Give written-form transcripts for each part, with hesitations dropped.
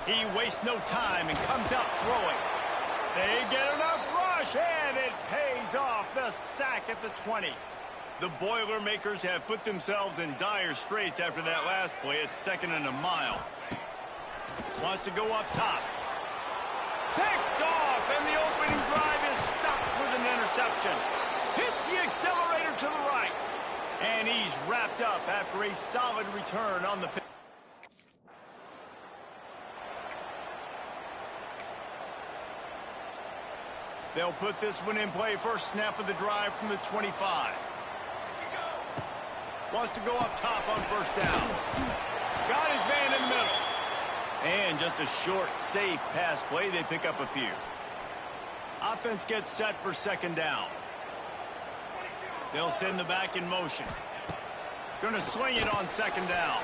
He wastes no time and comes out throwing. They get enough rush, and it pays off. The sack at the 20. The Boilermakers have put themselves in dire straits after that last play. It's 2nd and a mile. Wants to go up top. Picked off, and the opening drive is stopped with an interception. Hits the accelerator to the right. And he's wrapped up after a solid return on the pitch. They'll put this one in play. First snap of the drive from the 25. Wants to go up top on first down. Got his man in the middle. And just a short, safe pass play. They pick up a few. Offense gets set for 2nd down. They'll send the back in motion. Going to swing it on 2nd down.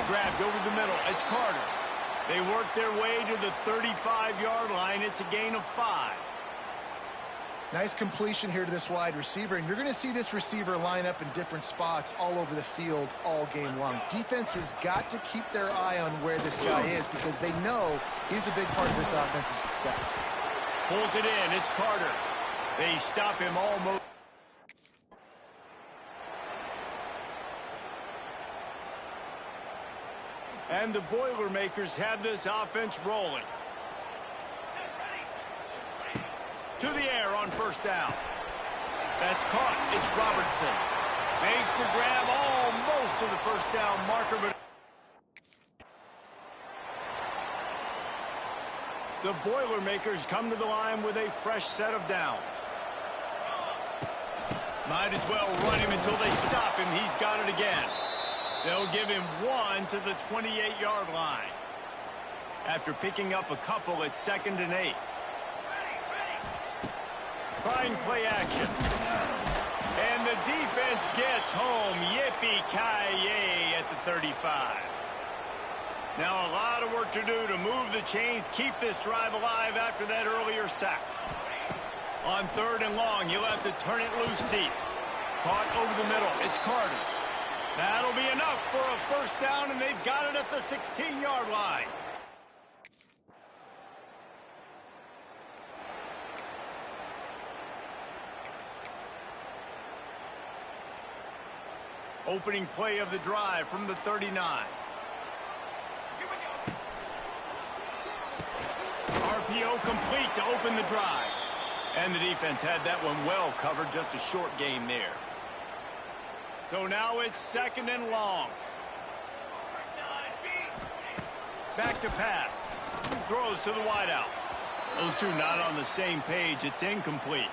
Grabbed over the middle. It's Carter. They work their way to the 35-yard line. It's a gain of 5. Nice completion here to this wide receiver, and you're going to see this receiver line up in different spots all over the field all game long. Defense has got to keep their eye on where this guy is because they know he's a big part of this offense's success. Pulls it in. It's Carter. They stop him almost. And the Boilermakers have this offense rolling. To the air on first down. That's caught. It's Robertson. Makes the grab almost to the first down marker, but the Boilermakers come to the line with a fresh set of downs. Might as well run him until they stop him. He's got it again. They'll give him 1 to the 28-yard line. After picking up a couple, it's 2nd and 8. Trying play action. And the defense gets home. Yippee-ki-yay at the 35. Now a lot of work to do to move the chains, keep this drive alive after that earlier sack. On 3rd and long, he'll have to turn it loose deep. Caught over the middle. It's Carter. That'll be enough for a first down, and they've got it at the 16-yard line. Opening play of the drive from the 39. RPO complete to open the drive. And the defense had that one well covered, just a short game there. So now it's 2nd and long. Back to pass. Throws to the wideout. Those two not on the same page. It's incomplete.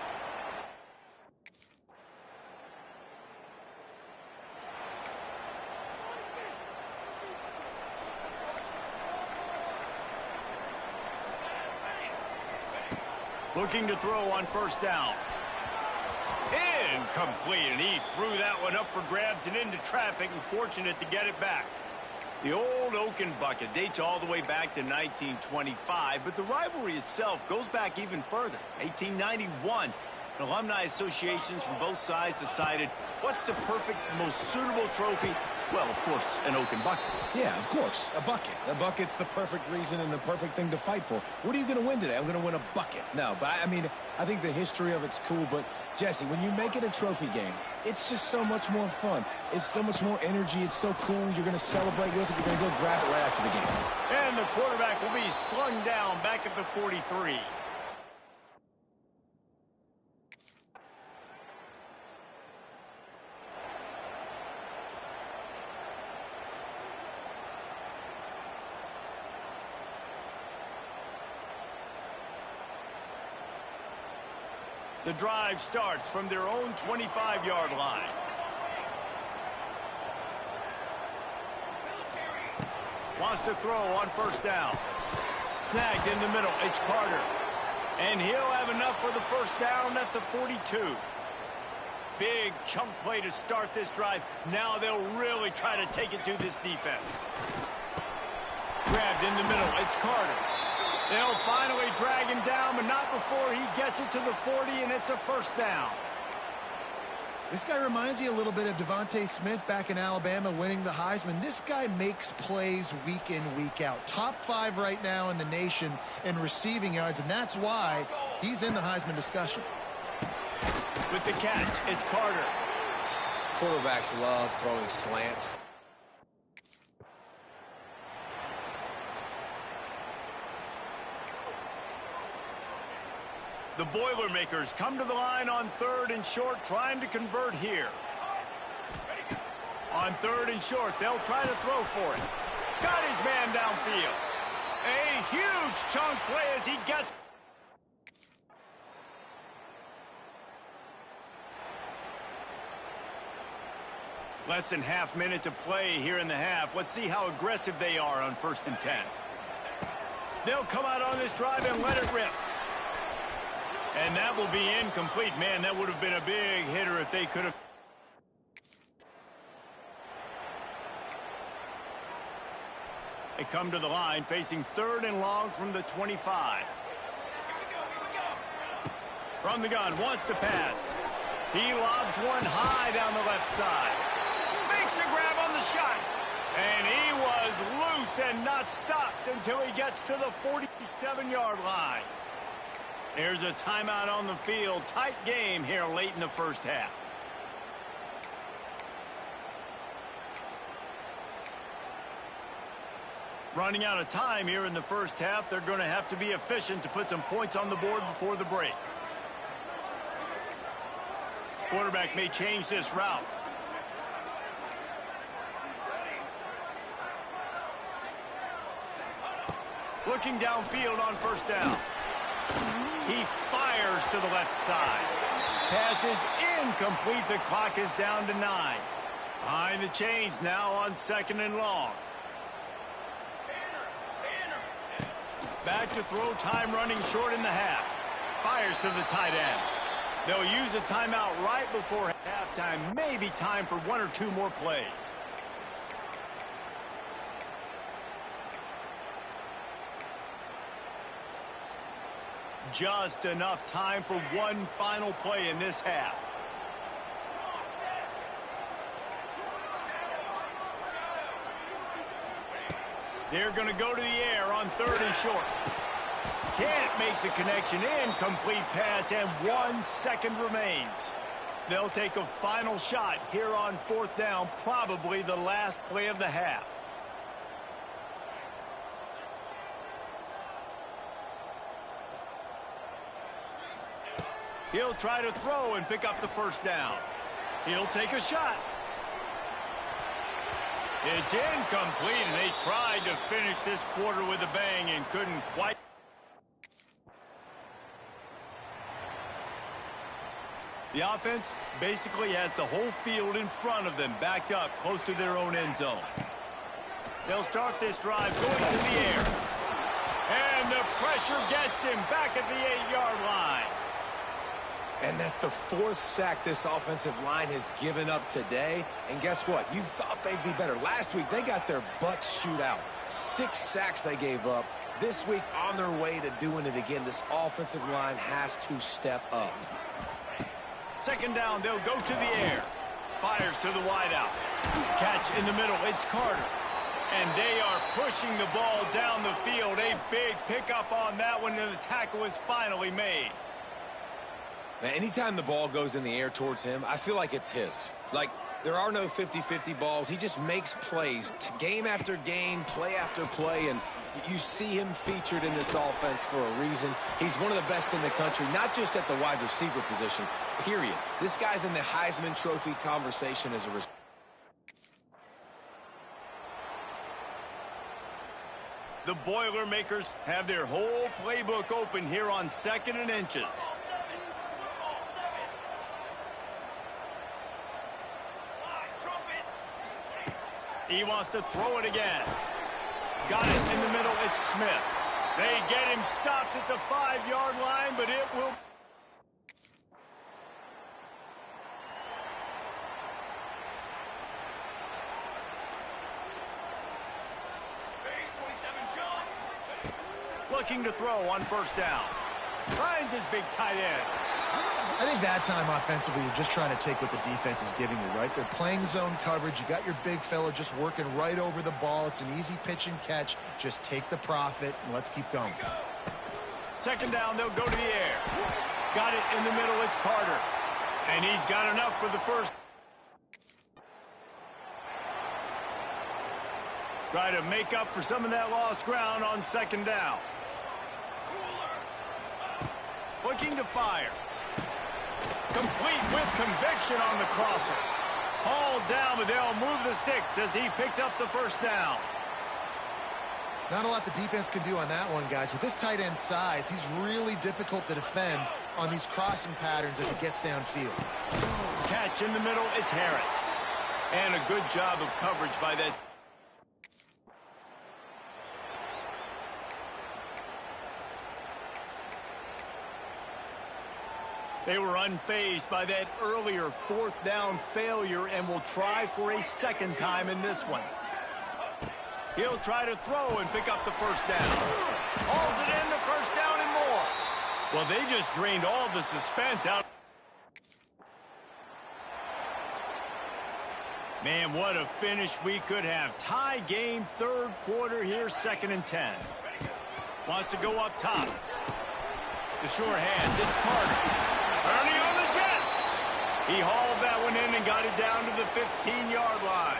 Looking to throw on first down. Incomplete, and he threw that one up for grabs and into traffic, and fortunate to get it back. The old Oaken bucket dates all the way back to 1925, but the rivalry itself goes back even further. 1891, alumni associations from both sides decided what's the perfect, most suitable trophy. Well, of course, an Oaken bucket. Yeah, of course, a bucket. A bucket's the perfect reason and the perfect thing to fight for. What are you going to win today? I'm going to win a bucket. No, but I mean, I think the history of it's cool, but Jesse, when you make it a trophy game, it's just so much more fun. It's so much more energy. It's so cool. You're going to celebrate with it. You're going to go grab it right after the game. And the quarterback will be slung down back at the 43. The drive starts from their own 25-yard line. Wants to throw on first down. Snagged in the middle. It's Carter. And he'll have enough for the first down at the 42. Big chunk play to start this drive. Now they'll really try to take it to this defense. Grabbed in the middle. It's Carter. They'll finally drag him down, but not before he gets it to the 40, and it's a first down. This guy reminds you a little bit of Devontae Smith back in Alabama winning the Heisman. This guy makes plays week in, week out. Top 5 right now in the nation in receiving yards, and that's why he's in the Heisman discussion. With the catch, it's Carter. Quarterbacks love throwing slants. The Boilermakers come to the line on 3rd and short, trying to convert here. On 3rd and short, they'll try to throw for it. Got his man downfield. A huge chunk play as he gets... Less than half minute to play here in the half. Let's see how aggressive they are on 1st and 10. They'll come out on this drive and let it rip. And that will be incomplete. Man, that would have been a big hitter if they could have. They come to the line facing 3rd and long from the 25. From the gun, wants to pass. He lobs one high down the left side. Makes a grab on the shot. And he was loose and not stopped until he gets to the 47-yard line. There's a timeout on the field. Tight game here late in the first half. Running out of time here in the first half. They're going to have to be efficient to put some points on the board before the break. Quarterback may change this route. Looking downfield on 1st down. He fires to the left side. Pass is incomplete. The clock is down to 9. Behind the chains now on 2nd and long. Back to throw, time running short in the half. Fires to the tight end. They'll use a timeout right before halftime. Maybe time for 1 or 2 more plays. Just enough time for one final play in this half. They're going to go to the air on 3rd and short. Can't make the connection. Incomplete pass, and 1 second remains. They'll take a final shot here on 4th down, probably the last play of the half. He'll try to throw and pick up the 1st down. He'll take a shot. It's incomplete, and they tried to finish this quarter with a bang and couldn't quite. The offense basically has the whole field in front of them, backed up close to their own end zone. They'll start this drive going to the air. And the pressure gets him back at the 8-yard line. And that's the 4th sack this offensive line has given up today. And guess what? You thought they'd be better. Last week, they got their butts chewed out. 6 sacks they gave up. This week, on their way to doing it again, this offensive line has to step up. 2nd down, they'll go to the air. Fires to the wideout. Catch in the middle, it's Carter. And they are pushing the ball down the field. A big pickup on that one, and the tackle is finally made. Now, anytime the ball goes in the air towards him, I feel like it's his. Like, there are no 50-50 balls. He just makes plays game after game, play after play, and you see him featured in this offense for a reason. He's one of the best in the country, not just at the wide receiver position, period. This guy's in the Heisman Trophy conversation as a receiver. The Boilermakers have their whole playbook open here on 2nd and inches. He wants to throw it again. Got it in the middle. It's Smith. They get him stopped at the 5-yard line, but it will. Looking to throw on 1st down. Finds his big tight end. I think that time offensively, you're just trying to take what the defense is giving you, right? They're playing zone coverage. You got your big fella just working right over the ball. It's an easy pitch and catch. Just take the profit, and let's keep going. Second down, they'll go to the air. Got it in the middle, it's Carter. And he's got enough for the first. Try to make up for some of that lost ground on second down. Looking to fire. Complete with conviction on the crosser. Hauled down, but they'll move the sticks as he picks up the first down. Not a lot the defense can do on that one, guys. With this tight end size, he's really difficult to defend on these crossing patterns as he gets downfield. Catch in the middle, it's Harris. And a good job of coverage by that. They were unfazed by that earlier fourth down failure and will try for a second time in this one. He'll try to throw and pick up the first down. Hauls it in, the first down and more. Well, they just drained all the suspense out. Man, what a finish we could have. Tie game, third quarter here, 2nd and 10. Wants to go up top. The sure hands, it's Carter. Turning on the Jets. He hauled that one in and got it down to the 15-yard line.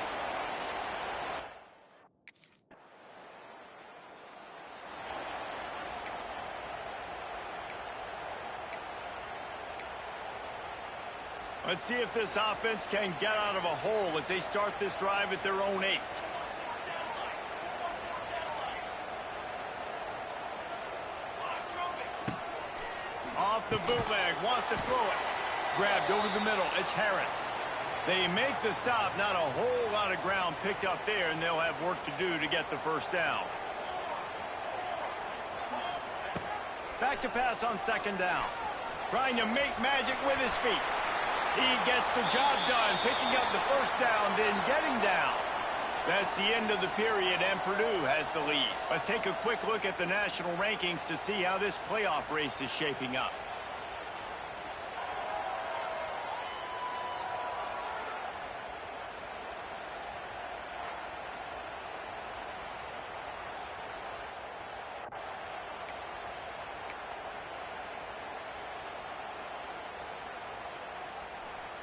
Let's see if this offense can get out of a hole as they start this drive at their own 8. Off the bootleg, wants to throw it. Grabbed over the middle, it's Harris. They make the stop, not a whole lot of ground picked up there, and they'll have work to do to get the first down. Back to pass on second down. Trying to make magic with his feet. He gets the job done, picking up the first down, then getting down. That's the end of the period, and Purdue has the lead. Let's take a quick look at the national rankings to see how this playoff race is shaping up.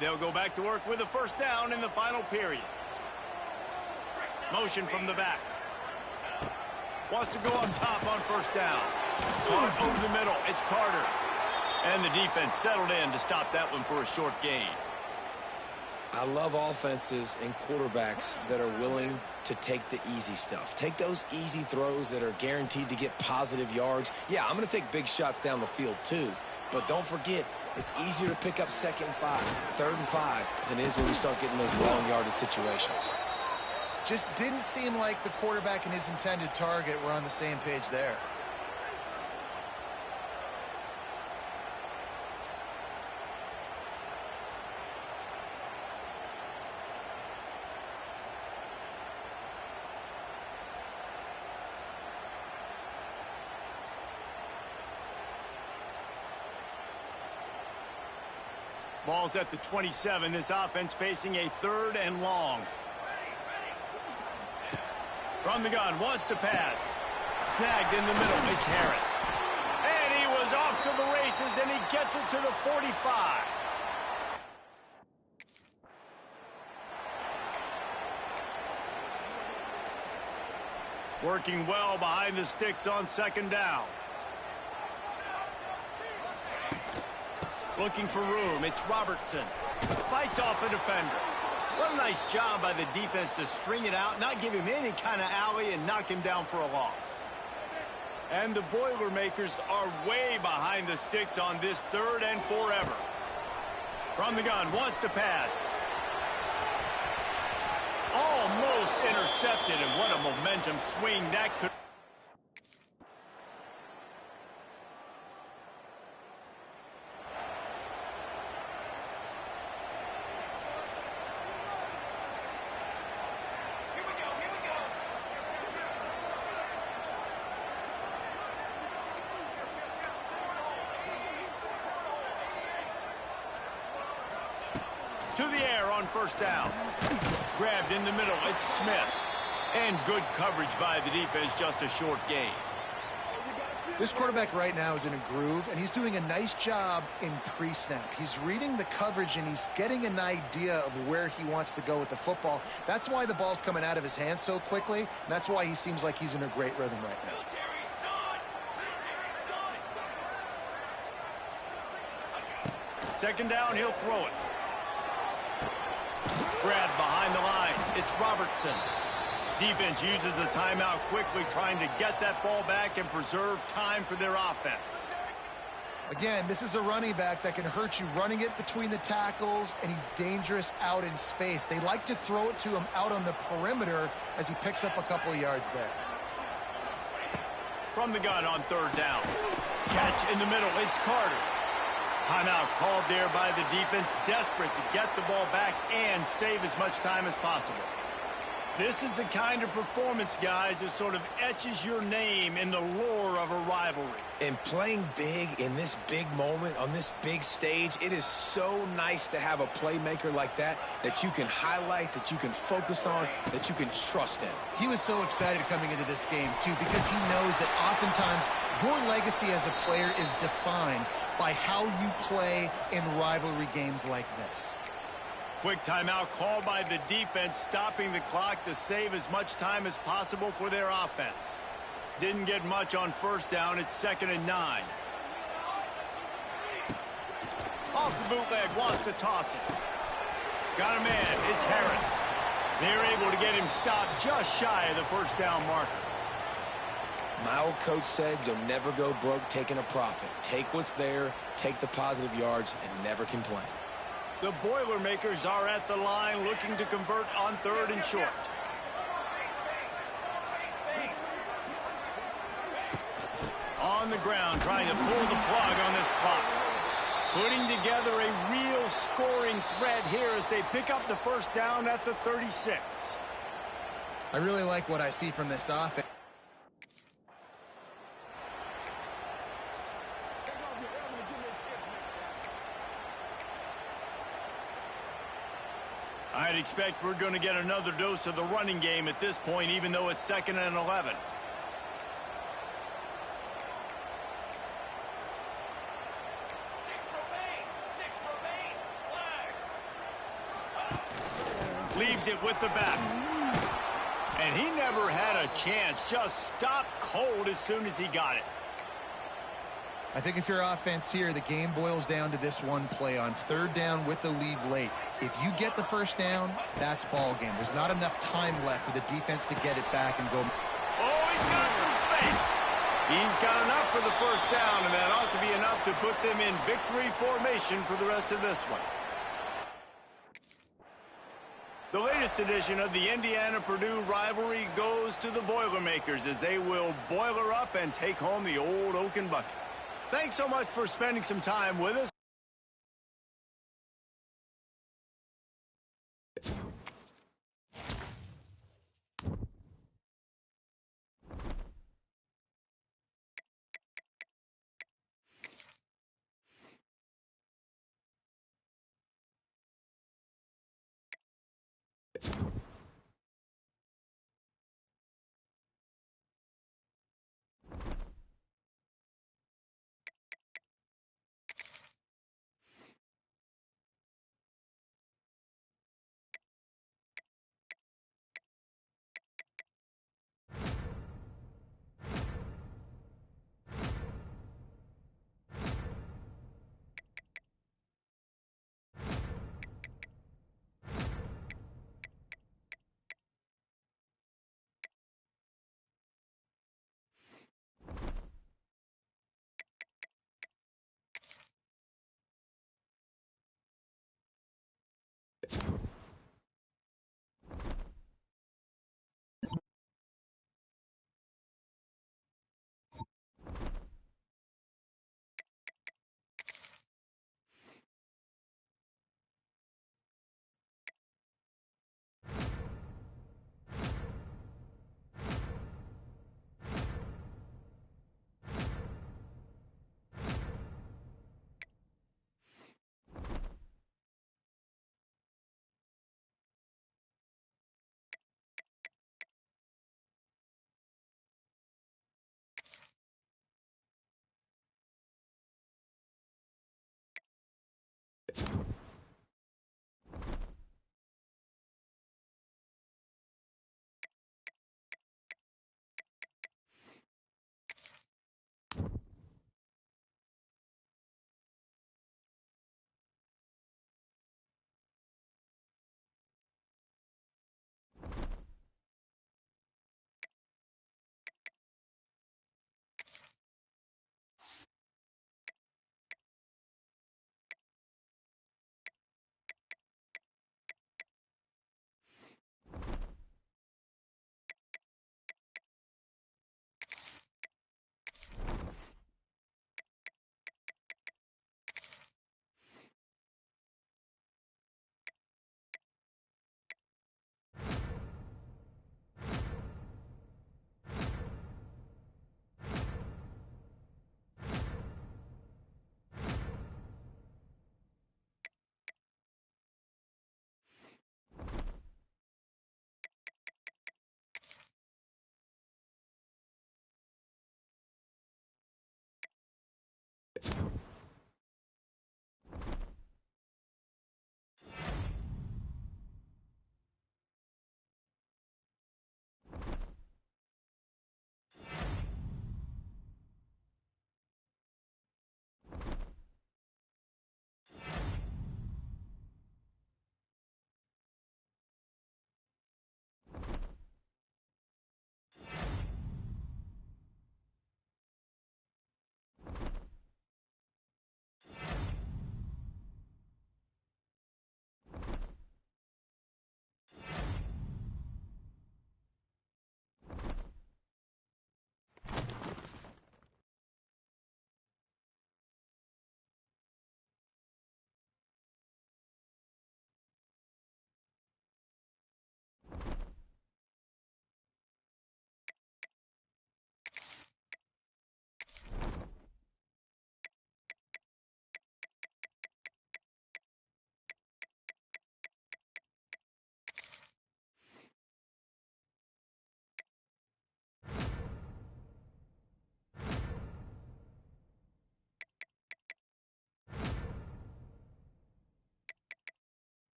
They'll go back to work with a first down in the final period. Motion from the back. Wants to go up top on first down. Over the middle, it's Carter. And the defense settled in to stop that one for a short gain. I love offenses and quarterbacks that are willing to take the easy stuff. Take those easy throws that are guaranteed to get positive yards. Yeah, I'm going to take big shots down the field too. But don't forget, it's easier to pick up 2nd and 5, 3rd and 5 than it is when we start getting those long yardage situations. Just didn't seem like the quarterback and his intended target were on the same page there. Ball's at the 27. This offense facing a 3rd and long. From the gun, wants to pass. Snagged in the middle, it's Harris. And he was off to the races, and he gets it to the 45. Working well behind the sticks on second down. Looking for room, it's Robertson. Fights off a defender. What a nice job by the defense to string it out, not give him any kind of alley, and knock him down for a loss. And the Boilermakers are way behind the sticks on this 3rd and forever. From the gun, wants to pass. Almost intercepted, and what a momentum swing that could. the air on first down. Grabbed in the middle. It's Smith. And good coverage by the defense, just a short gain. This quarterback right now is in a groove, and he's doing a nice job in pre-snap. He's reading the coverage, and he's getting an idea of where he wants to go with the football. That's why the ball's coming out of his hands so quickly, and that's why he seems like he's in a great rhythm right now. Second down, he'll throw it. Brad behind the line. It's Robertson. Defense uses a timeout quickly, trying to get that ball back and preserve time for their offense. Again, this is a running back that can hurt you running it between the tackles, and he's dangerous out in space. They like to throw it to him out on the perimeter as he picks up a couple of yards there. From the gun on third down. Catch in the middle. It's Carter. Timeout called there by the defense, desperate to get the ball back and save as much time as possible. This is the kind of performance, guys, that sort of etches your name in the lore of a rivalry. And playing big in this big moment, on this big stage, it is so nice to have a playmaker like that you can highlight, that you can focus on, that you can trust in. He was so excited coming into this game, too, because he knows that oftentimes your legacy as a player is defined by how you play in rivalry games like this. Quick timeout called by the defense, stopping the clock to save as much time as possible for their offense. Didn't get much on first down. It's 2nd and 9. Off the bootleg, wants to toss it. Got a man. It's Harris. They're able to get him stopped just shy of the first down marker. My old coach said you'll never go broke taking a profit. Take what's there, take the positive yards, and never complain. The Boilermakers are at the line looking to convert on 3rd and short. On the ground, trying to pull the plug on this clock. Putting together a real scoring threat here as they pick up the first down at the 36. I really like what I see from this offense. I'd expect we're going to get another dose of the running game at this point, even though it's 2nd and 11. Leaves it with the back. And he never had a chance. Just stopped cold as soon as he got it. I think if you're offense here, the game boils down to this one play on 3rd down with the lead late. If you get the first down, that's ball game. There's not enough time left for the defense to get it back and go. Oh, he's got some space. He's got enough for the first down, and that ought to be enough to put them in victory formation for the rest of this one. The latest edition of the Indiana-Purdue rivalry goes to the Boilermakers as they will boiler up and take home the old Oaken bucket. Thanks so much for spending some time with us.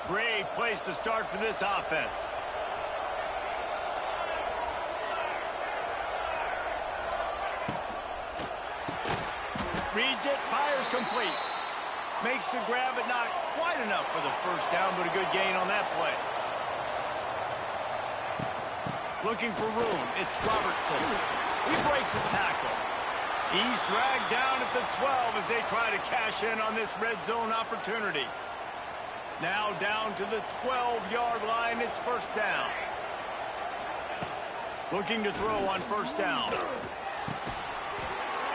Great place to start for this offense. Reads it, fires complete. Makes the grab, but not quite enough for the first down, but a good gain on that play. Looking for room, it's Robertson. He breaks a tackle. He's dragged down at the 12 as they try to cash in on this red zone opportunity. Now down to the 12-yard line, it's first down. Looking to throw on first down.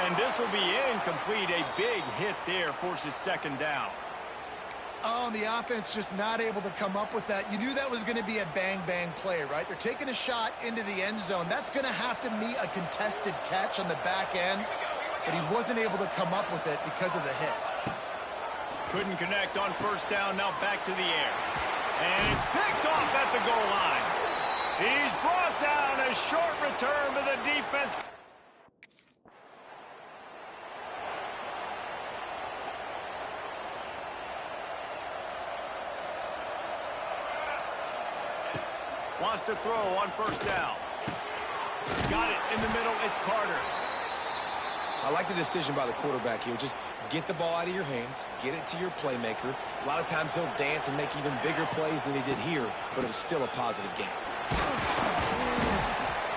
And this will be incomplete. A big hit there forces second down. Oh, and the offense just not able to come up with that. You knew that was going to be a bang-bang play, right? They're taking a shot into the end zone. That's going to have to meet a contested catch on the back end, but he wasn't able to come up with it because of the hit. Couldn't connect on first down, now back to the air. And it's picked off at the goal line. He's brought down, a short return to the defense. Wants to throw on first down. Got it in the middle, it's Carter. I like the decision by the quarterback here. Just get the ball out of your hands, get it to your playmaker. A lot of times he'll dance and make even bigger plays than he did here, but it was still a positive game.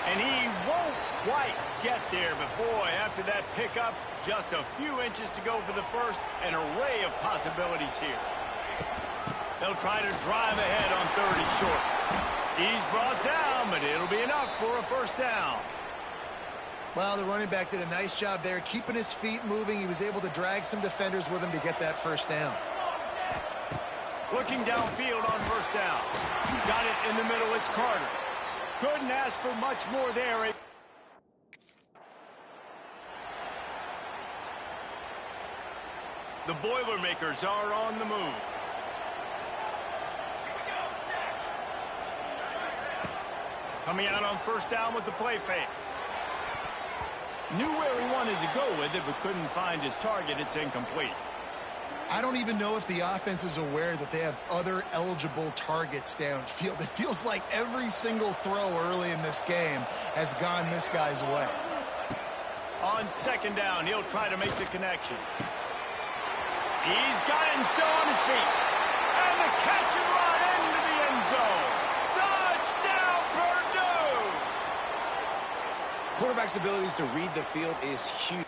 And he won't quite get there, but boy, after that pickup, just a few inches to go for the first, an array of possibilities here. They'll try to drive ahead on 30 short. He's brought down, but it'll be enough for a first down. Well, the running back did a nice job there, keeping his feet moving. He was able to drag some defenders with him to get that first down. Looking downfield on first down. Got it in the middle, it's Carter. Couldn't ask for much more there. The Boilermakers are on the move. Coming out on first down with the play fake. Knew where he wanted to go with it, but couldn't find his target. It's incomplete. I don't even know if the offense is aware that they have other eligible targets downfield. It feels like every single throw early in this game has gone this guy's way. On second down, he'll try to make the connection. He's got it and still on his feet. And the catch and run into the end zone. quarterback's abilities to read the field is huge.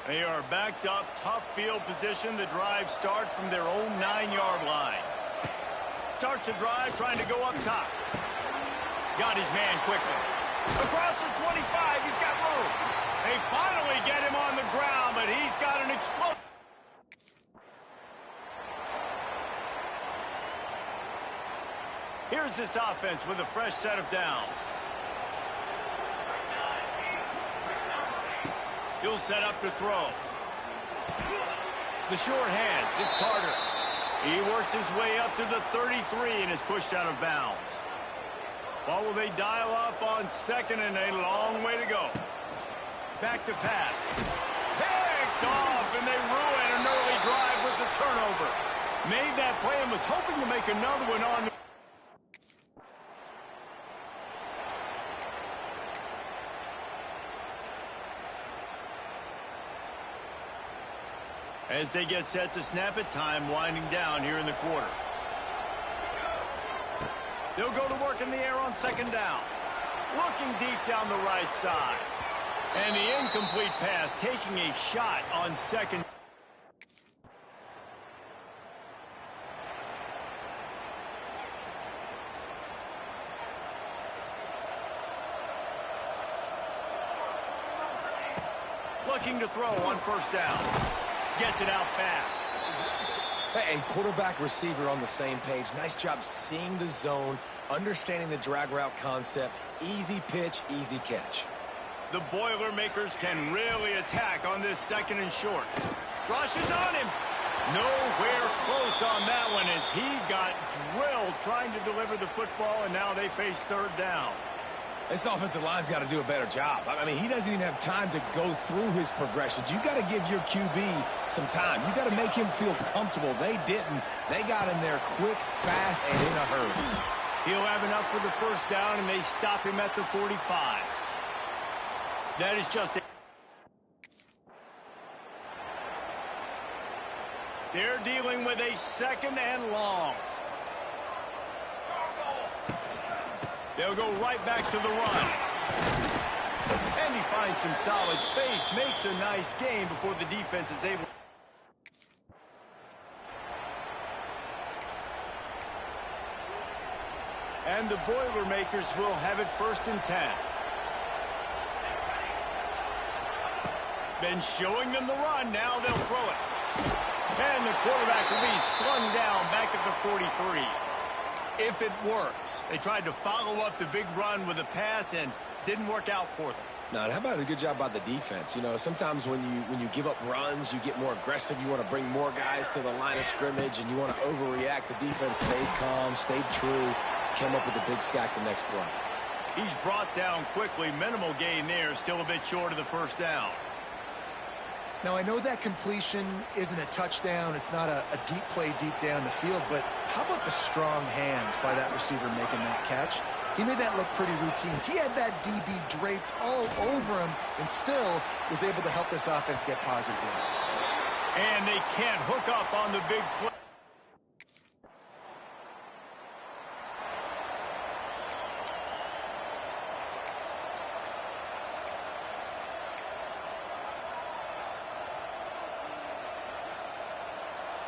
They are backed up, tough field position. The drive starts from their own 9-yard line. Starts the drive trying to go up top. Got his man quickly. Across the 25, he's got room. They finally get him on the ground, but he's got an explosion. Here's this offense with a fresh set of downs. He'll set up to throw. The short hands, it's Carter. He works his way up to the 33 and is pushed out of bounds. What will they dial up on second and a long way to go? Back to pass. Picked off, and they ruin an early drive with the turnover. Made that play and was hoping to make another one on the... As they get set to snap it, time winding down here in the quarter. They'll go to work in the air on second down. Looking deep down the right side. And the incomplete pass taking a shot on second. Looking to throw on first down. Gets it out fast. And quarterback receiver on the same page. Nice job seeing the zone, understanding the drag route concept. Easy pitch, easy catch. The Boilermakers can really attack on this second and short. Rushes on him. Nowhere close on that one as he got drilled trying to deliver the football, and now they face third down. This offensive line's got to do a better job. I mean, he doesn't even have time to go through his progressions. You got to give your QB some time. You got to make him feel comfortable. They didn't. They got in there quick, fast, and in a hurry. He'll have enough for the first down, and they stop him at the 45. That is just it. They're dealing with a second and long. They'll go right back to the run. And he finds some solid space, makes a nice gain before the defense is able. And the Boilermakers will have it first and 10. Been showing them the run, now they'll throw it. And the quarterback will be slung down back at the 43. If it works. They tried to follow up the big run with a pass and didn't work out for them. Now, how about a good job by the defense? You know, sometimes when you give up runs, you get more aggressive. You want to bring more guys to the line of scrimmage, and you want to overreact. The defense stayed calm, stayed true, came up with a big sack the next play. He's brought down quickly. Minimal gain there, still a bit short of the first down. Now, I know that completion isn't a touchdown. It's not a deep play deep down the field, but how about the strong hands by that receiver making that catch? He made that look pretty routine. He had that DB draped all over him and still was able to help this offense get positive yards. And they can't hook up on the big play.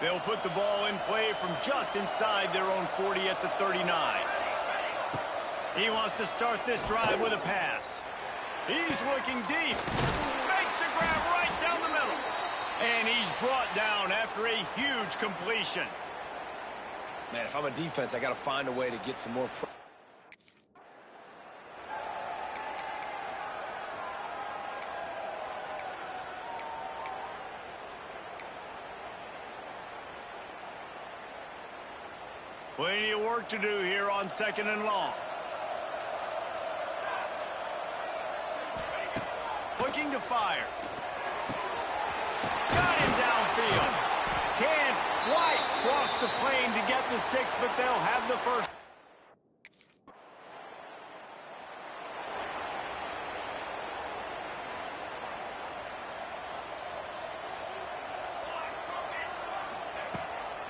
They'll put the ball in play from just inside their own 40 at the 39. He wants to start this drive with a pass. He's looking deep. Makes a grab right down the middle. And he's brought down after a huge completion. Man, if I'm a defense, I got to find a way to get some more pressure. Plenty of work to do here on second and long. Looking to fire. Got him downfield. Can't quite cross the plane to get the 6, but they'll have the first.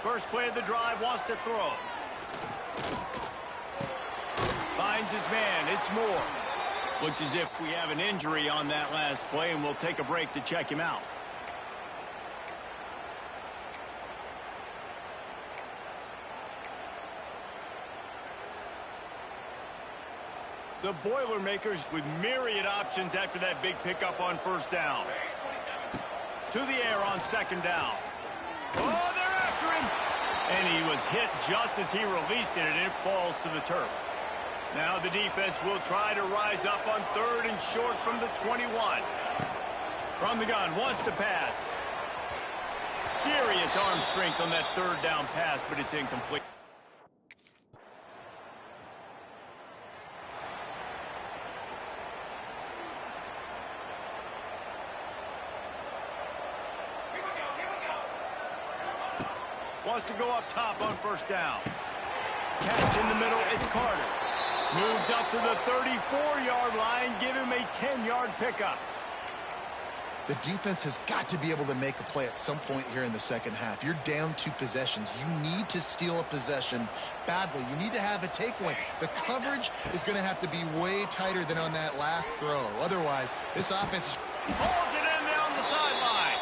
First play of the drive, wants to throw. Finds his man. It's Moore. Looks as if we have an injury on that last play, and we'll take a break to check him out. The Boilermakers with myriad options after that big pickup on first down. To the air on second down. Oh, they're after him. And he was hit just as he released it, and it falls to the turf. Now the defense will try to rise up on third and short from the 21. From the gun, wants to pass. Serious arm strength on that third down pass, but it's incomplete. Wants to go up top on first down. Catch in the middle, it's Carter. Moves up to the 34-yard line, give him a 10-yard pickup. The defense has got to be able to make a play at some point here in the second half. You're down 2 possessions. You need to steal a possession badly. You need to have a takeaway. The coverage is going to have to be way tighter than on that last throw. Otherwise, this offense is... Pulls it in down the sideline.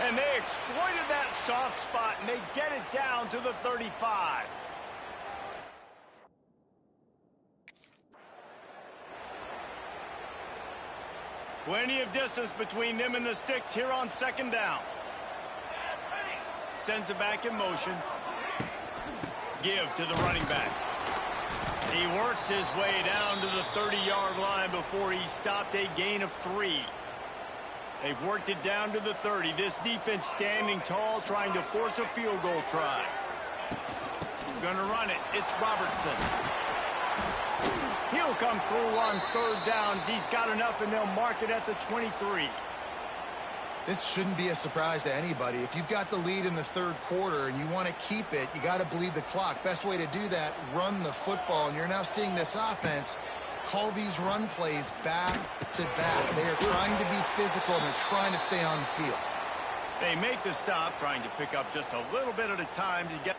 And they exploited that soft spot, and they get it down to the 35. Plenty of distance between them and the sticks here on second down. Sends it back in motion. Give to the running back. He works his way down to the 30-yard line before he stopped, a gain of 3. They've worked it down to the 30. This defense standing tall, trying to force a field goal try. Gonna run it. It's Robertson. He'll come through on third downs. He's got enough, and they'll mark it at the 23. This shouldn't be a surprise to anybody. If you've got the lead in the third quarter and you want to keep it, you got to bleed the clock. Best way to do that, run the football. And you're now seeing this offense call these run plays back to back. They are trying to be physical, and they're trying to stay on the field. They make the stop, trying to pick up just a little bit at a time to get...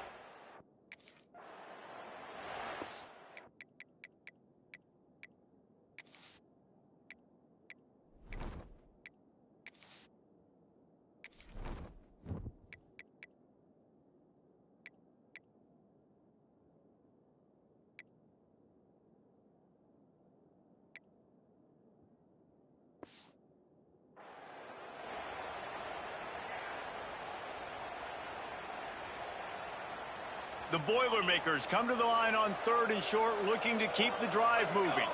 The Boilermakers come to the line on third and short, looking to keep the drive moving.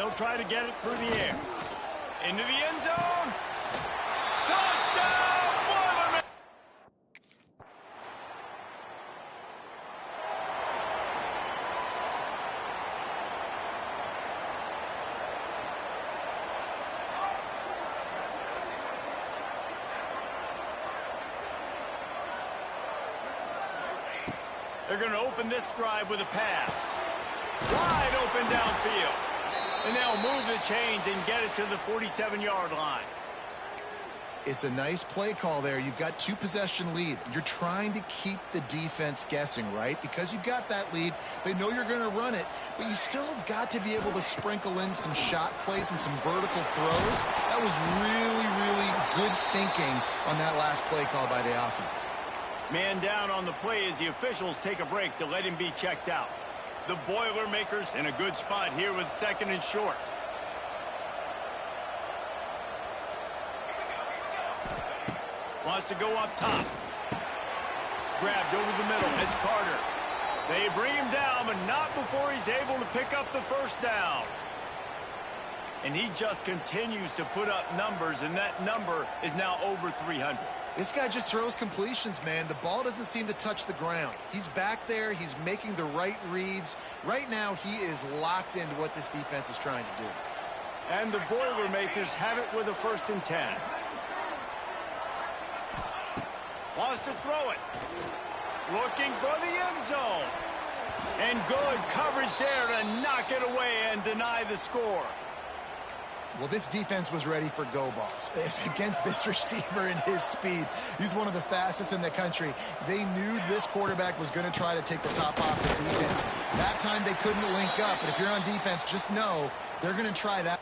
They'll try to get it through the air. Into the end zone. Touchdown! Boilermakers! They're going to open this drive with a pass. Wide open downfield. And they'll move the chains and get it to the 47-yard line. It's a nice play call there. You've got 2-possession lead. You're trying to keep the defense guessing, right? Because you've got that lead. They know you're going to run it, but you still have got to be able to sprinkle in some shot plays and some vertical throws. That was really, really good thinking on that last play call by the offense. Man down on the play as the officials take a break to let him be checked out. The Boilermakers in a good spot here with second and short. Wants to go up top. Grabbed over the middle. It's Carter. They bring him down, but not before he's able to pick up the first down. And he just continues to put up numbers, and that number is now over 300. This guy just throws completions, man. The ball doesn't seem to touch the ground. He's back there. He's making the right reads. Right now, he is locked into what this defense is trying to do. And the Boilermakers have it with a 1st and 10. Wants to throw it. Looking for the end zone. And good coverage there to knock it away and deny the score. Well, this defense was ready for go balls. Against this receiver and his speed, he's one of the fastest in the country. They knew this quarterback was going to try to take the top off the defense. That time they couldn't link up, but if you're on defense, just know they're going to try that.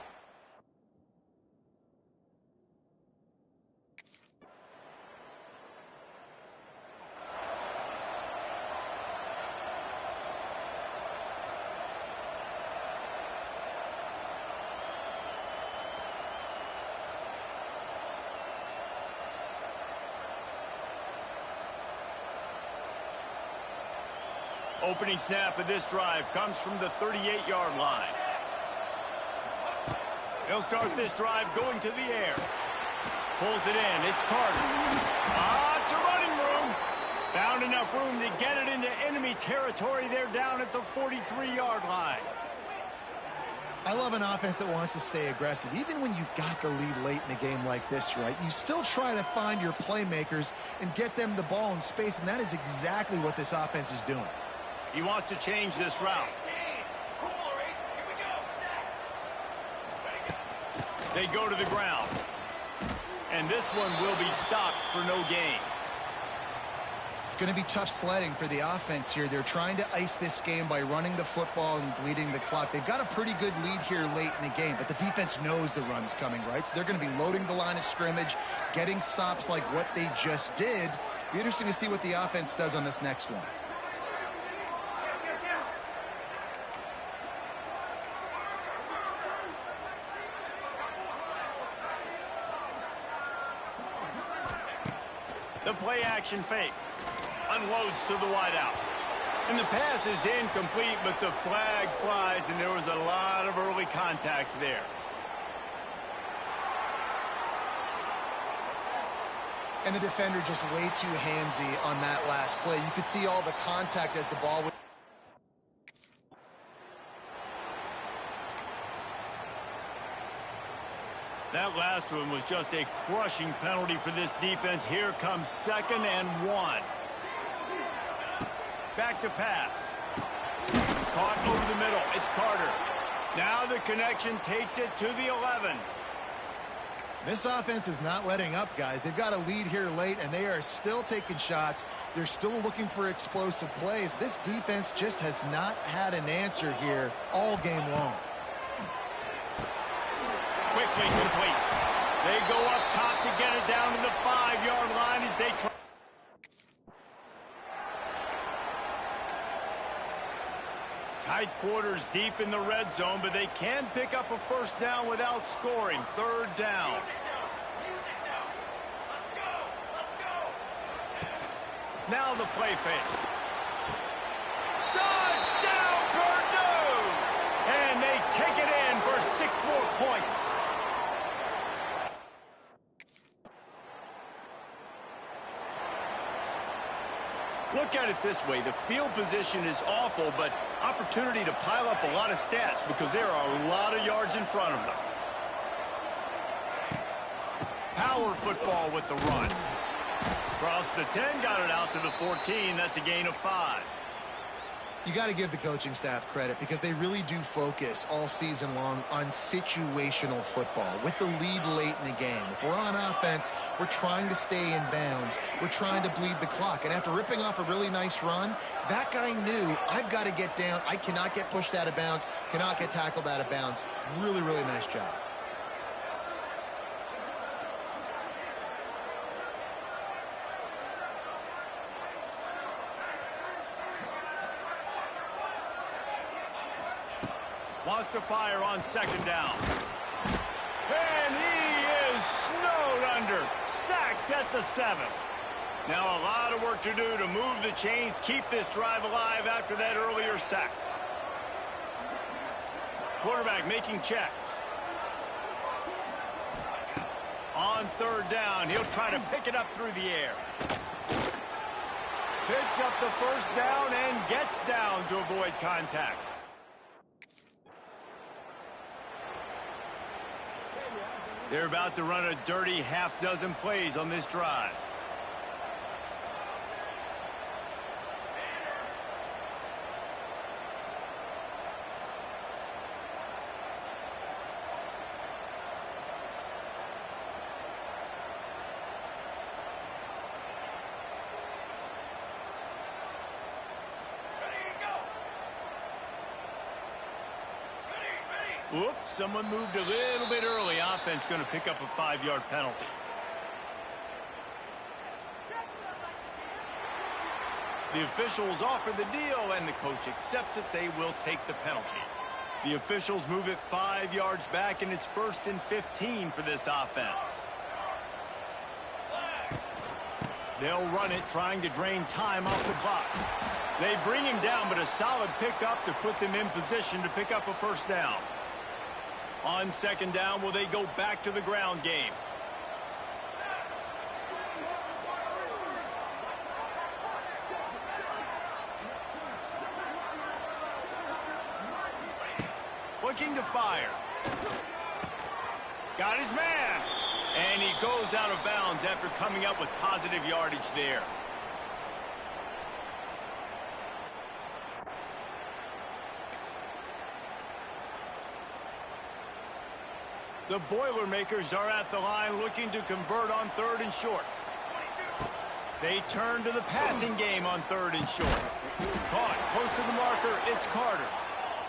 Opening snap of this drive comes from the 38-yard line. He'll start this drive going to the air. Pulls it in. It's Carter. It's a running room. Found enough room to get it into enemy territory. They're down at the 43-yard line. I love an offense that wants to stay aggressive. Even when you've got the lead late in a game like this, right, you still try to find your playmakers and get them the ball in space, and that is exactly what this offense is doing. He wants to change this route. They go to the ground. And this one will be stopped for no gain. It's going to be tough sledding for the offense here. They're trying to ice this game by running the football and bleeding the clock. They've got a pretty good lead here late in the game, but the defense knows the run's coming, right? So they're going to be loading the line of scrimmage, getting stops like what they just did. Be interesting to see what the offense does on this next one. The play action fake. Unloads to the wideout. And the pass is incomplete, but the flag flies, and there was a lot of early contact there. And the defender just way too handsy on that last play. You could see all the contact as the ball was. That last one was just a crushing penalty for this defense. Here comes 2nd and 1. Back to pass. Caught over the middle. It's Carter. Now the connection takes it to the 11. This offense is not letting up, guys. They've got a lead here late, and they are still taking shots. They're still looking for explosive plays. This defense just has not had an answer here all game long. Quickly complete. They go up top to get it down to the 5-yard line as they try. Tight quarters deep in the red zone, but they can pick up a first down without scoring. 3rd down. Now the play fake. Touchdown, Purdue! And they take it in for 6 more points. Look at it this way. The field position is awful, but opportunity to pile up a lot of stats because there are a lot of yards in front of them. Power football with the run. Across the 10, got it out to the 14. That's a gain of 5. You got to give the coaching staff credit because they really do focus all season long on situational football with the lead late in the game. If we're on offense, we're trying to stay in bounds. We're trying to bleed the clock. And after ripping off a really nice run, that guy knew, I've got to get down. I cannot get pushed out of bounds, cannot get tackled out of bounds. Really, really nice job. Wants to fire on 2nd down. And he is snowed under. Sacked at the 7. Now a lot of work to do to move the chains, keep this drive alive after that earlier sack. Quarterback making checks. On 3rd down, he'll try to pick it up through the air. Picks up the first down and gets down to avoid contact. They're about to run a dirty half-dozen plays on this drive. Whoops, someone moved a little bit early. Offense going to pick up a 5-yard penalty. The officials offer the deal, and the coach accepts it. They will take the penalty. The officials move it 5 yards back, and it's 1st and 15 for this offense. They'll run it, trying to drain time off the clock. They bring him down, but a solid pickup to put them in position to pick up a 1st down. On 2nd down, will they go back to the ground game? Looking to fire. Got his man. And he goes out of bounds after coming up with positive yardage there. The Boilermakers are at the line looking to convert on 3rd and short. They turn to the passing game on 3rd and short. Caught close to the marker. It's Carter.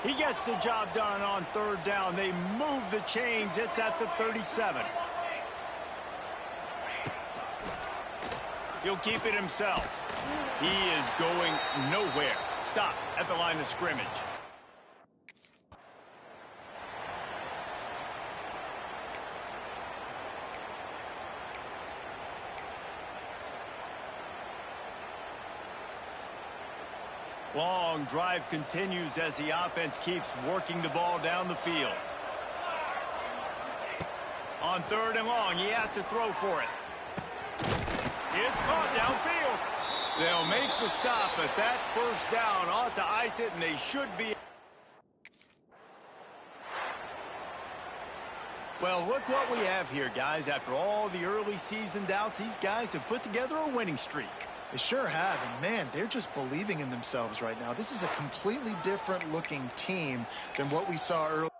He gets the job done on 3rd down. They move the chains. It's at the 37. He'll keep it himself. He is going nowhere. Stop at the line of scrimmage. Long drive continues as the offense keeps working the ball down the field. On 3rd and long, he has to throw for it. It's caught downfield. They'll make the stop, but that 1st down ought to ice it, and they should be. Well, look what we have here, guys. After all the early season doubts, these guys have put together a winning streak. They sure have, and man, they're just believing in themselves right now. This is a completely different looking team than what we saw earlier.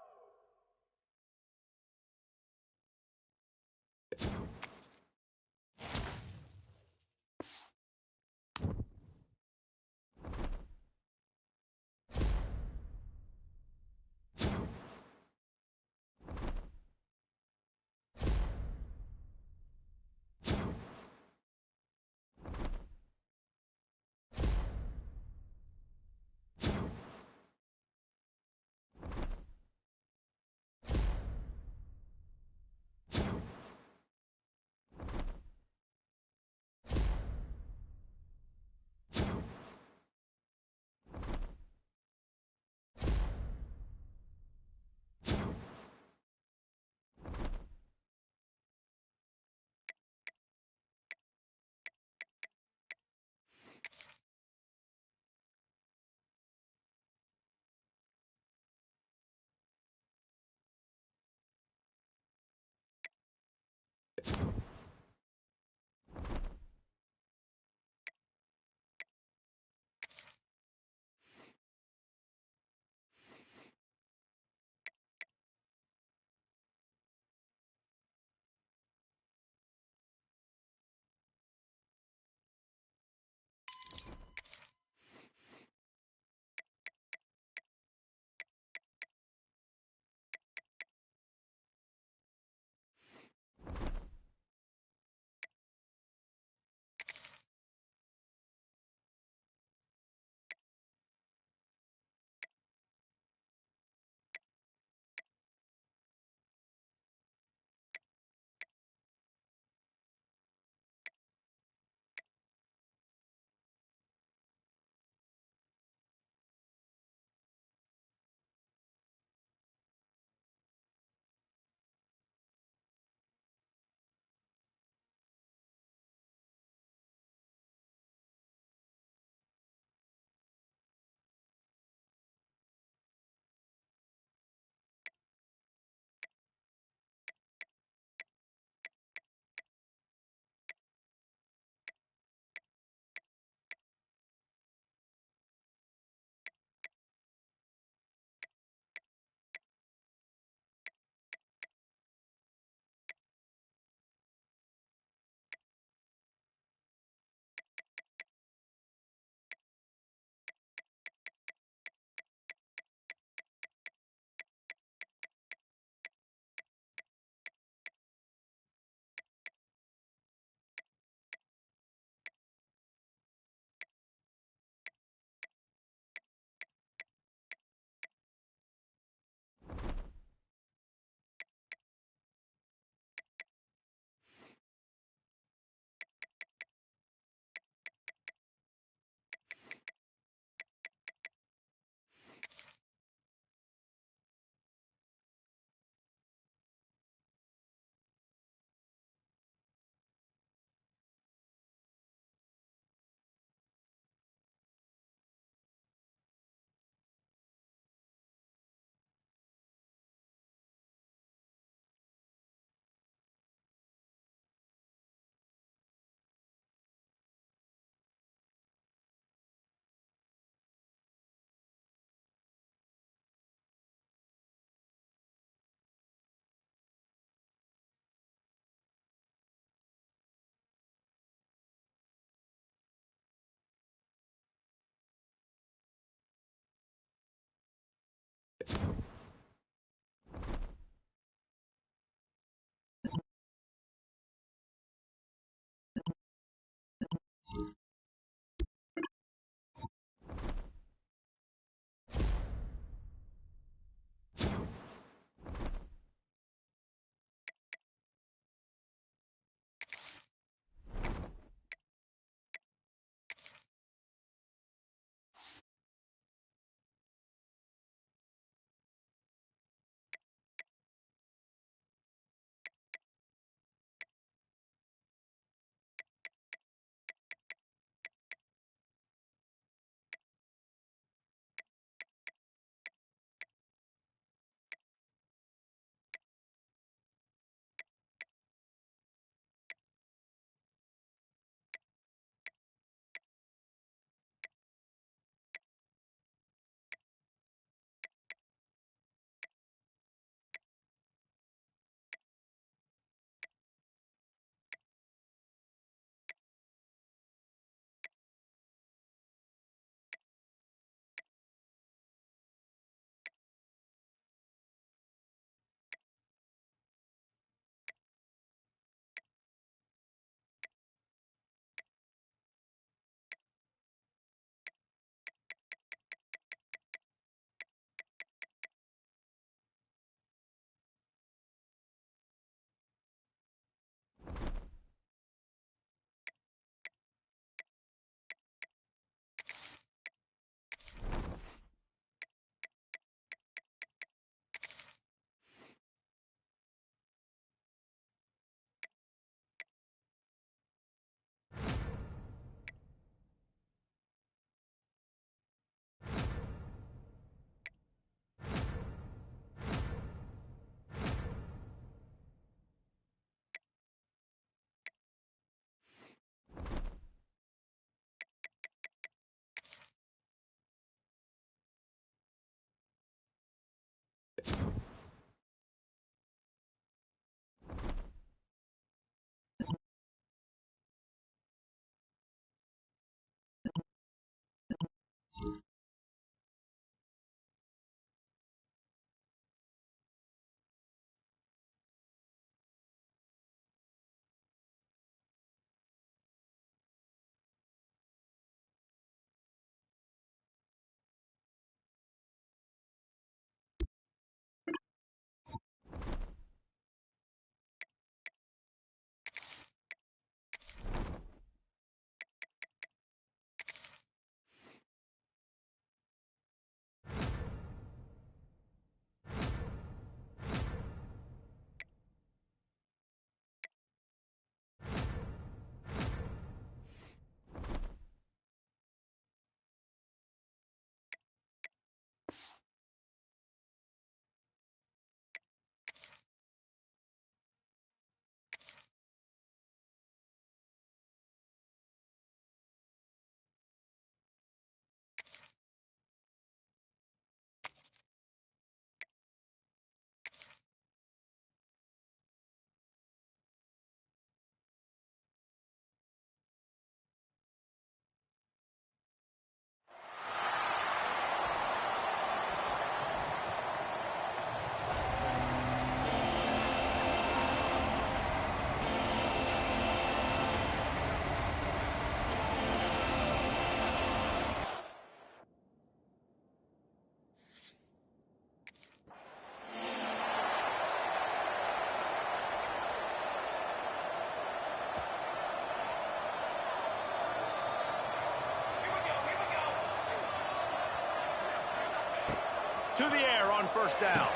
To the air on first down.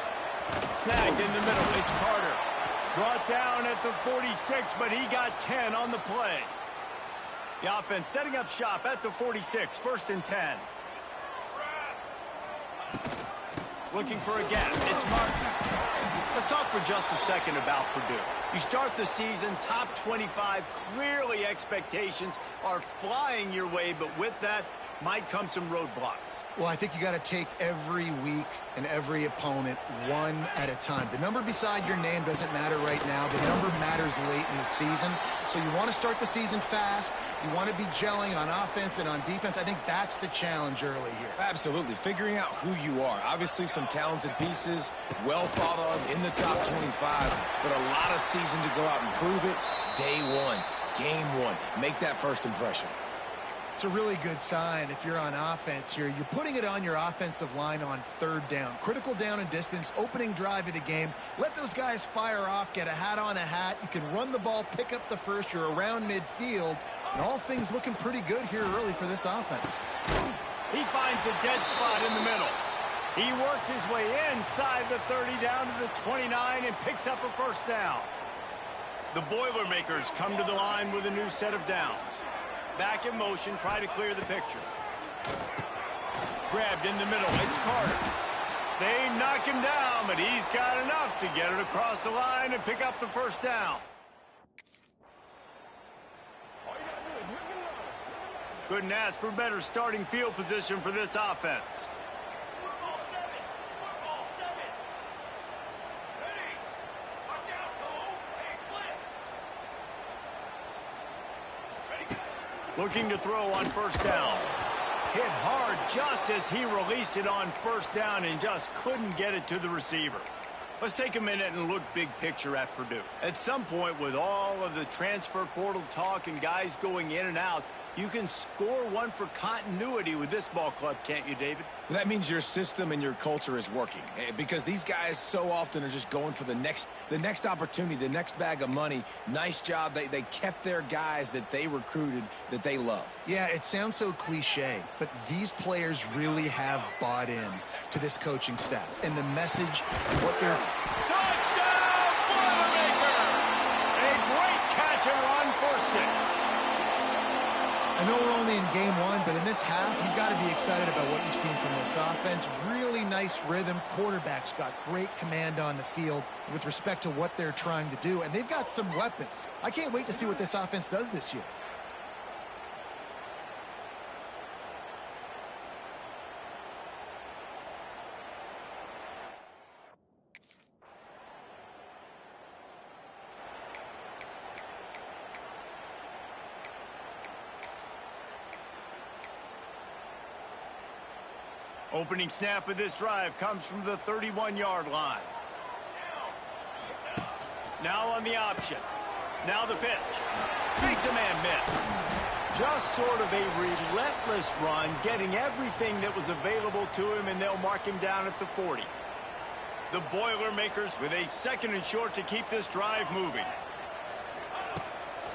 Snagged in the middle. It's Carter. Brought down at the 46, but he got 10 on the play. The offense setting up shop at the 46, 1st and 10. Looking for a gap. It's Martin. Let's talk for just a second about Purdue. You start the season, top 25. Clearly expectations are flying your way, but with that, might come some roadblocks. Well, I think you got to take every week and every opponent one at a time. The number beside your name doesn't matter right now. The number matters late in the season. So you want to start the season fast. You want to be gelling on offense and on defense. I think that's the challenge early here. Absolutely. Figuring out who you are. Obviously, some talented pieces, well thought of, in the top 25, but a lot of season to go out and prove it. Day one, game one. Make that first impression. It's a really good sign if you're on offense here. You're putting it on your offensive line on third down. Critical down and distance, opening drive of the game. Let those guys fire off, get a hat on a hat. You can run the ball, pick up the first. You're around midfield. And all things looking pretty good here early for this offense. He finds a dead spot in the middle. He works his way inside the 30 down to the 29 and picks up a first down. The Boilermakers come to the line with a new set of downs. Back in motion, try to clear the picture. Grabbed in the middle, it's Carter. They knock him down, but he's got enough to get it across the line and pick up the first down. Couldn't ask for better starting field position for this offense. Looking to throw on first down. Hit hard just as he released it on first down and just couldn't get it to the receiver. Let's take a minute and look big picture at Purdue. At some point, with all of the transfer portal talk and guys going in and out, you can score one for continuity with this ball club, can't you, David? That means your system and your culture is working, because these guys so often are just going for the next opportunity, the next bag of money. Nice job. They kept their guys that they recruited, that they love. Yeah, it sounds so cliche, but these players really have bought in to this coaching staff and the message and what they're... Touchdown, Boilermaker! A great catch and run for 6. I know we're only in game one, but in this half, you've got to be excited about what you've seen from this offense. Really nice rhythm. Quarterback's got great command on the field with respect to what they're trying to do, and they've got some weapons. I can't wait to see what this offense does this year. Opening snap of this drive comes from the 31-yard line. Now on the option. Now the pitch. Makes a man miss. Just sort of a relentless run, getting everything that was available to him, and they'll mark him down at the 40. The Boilermakers with a 2nd and short to keep this drive moving.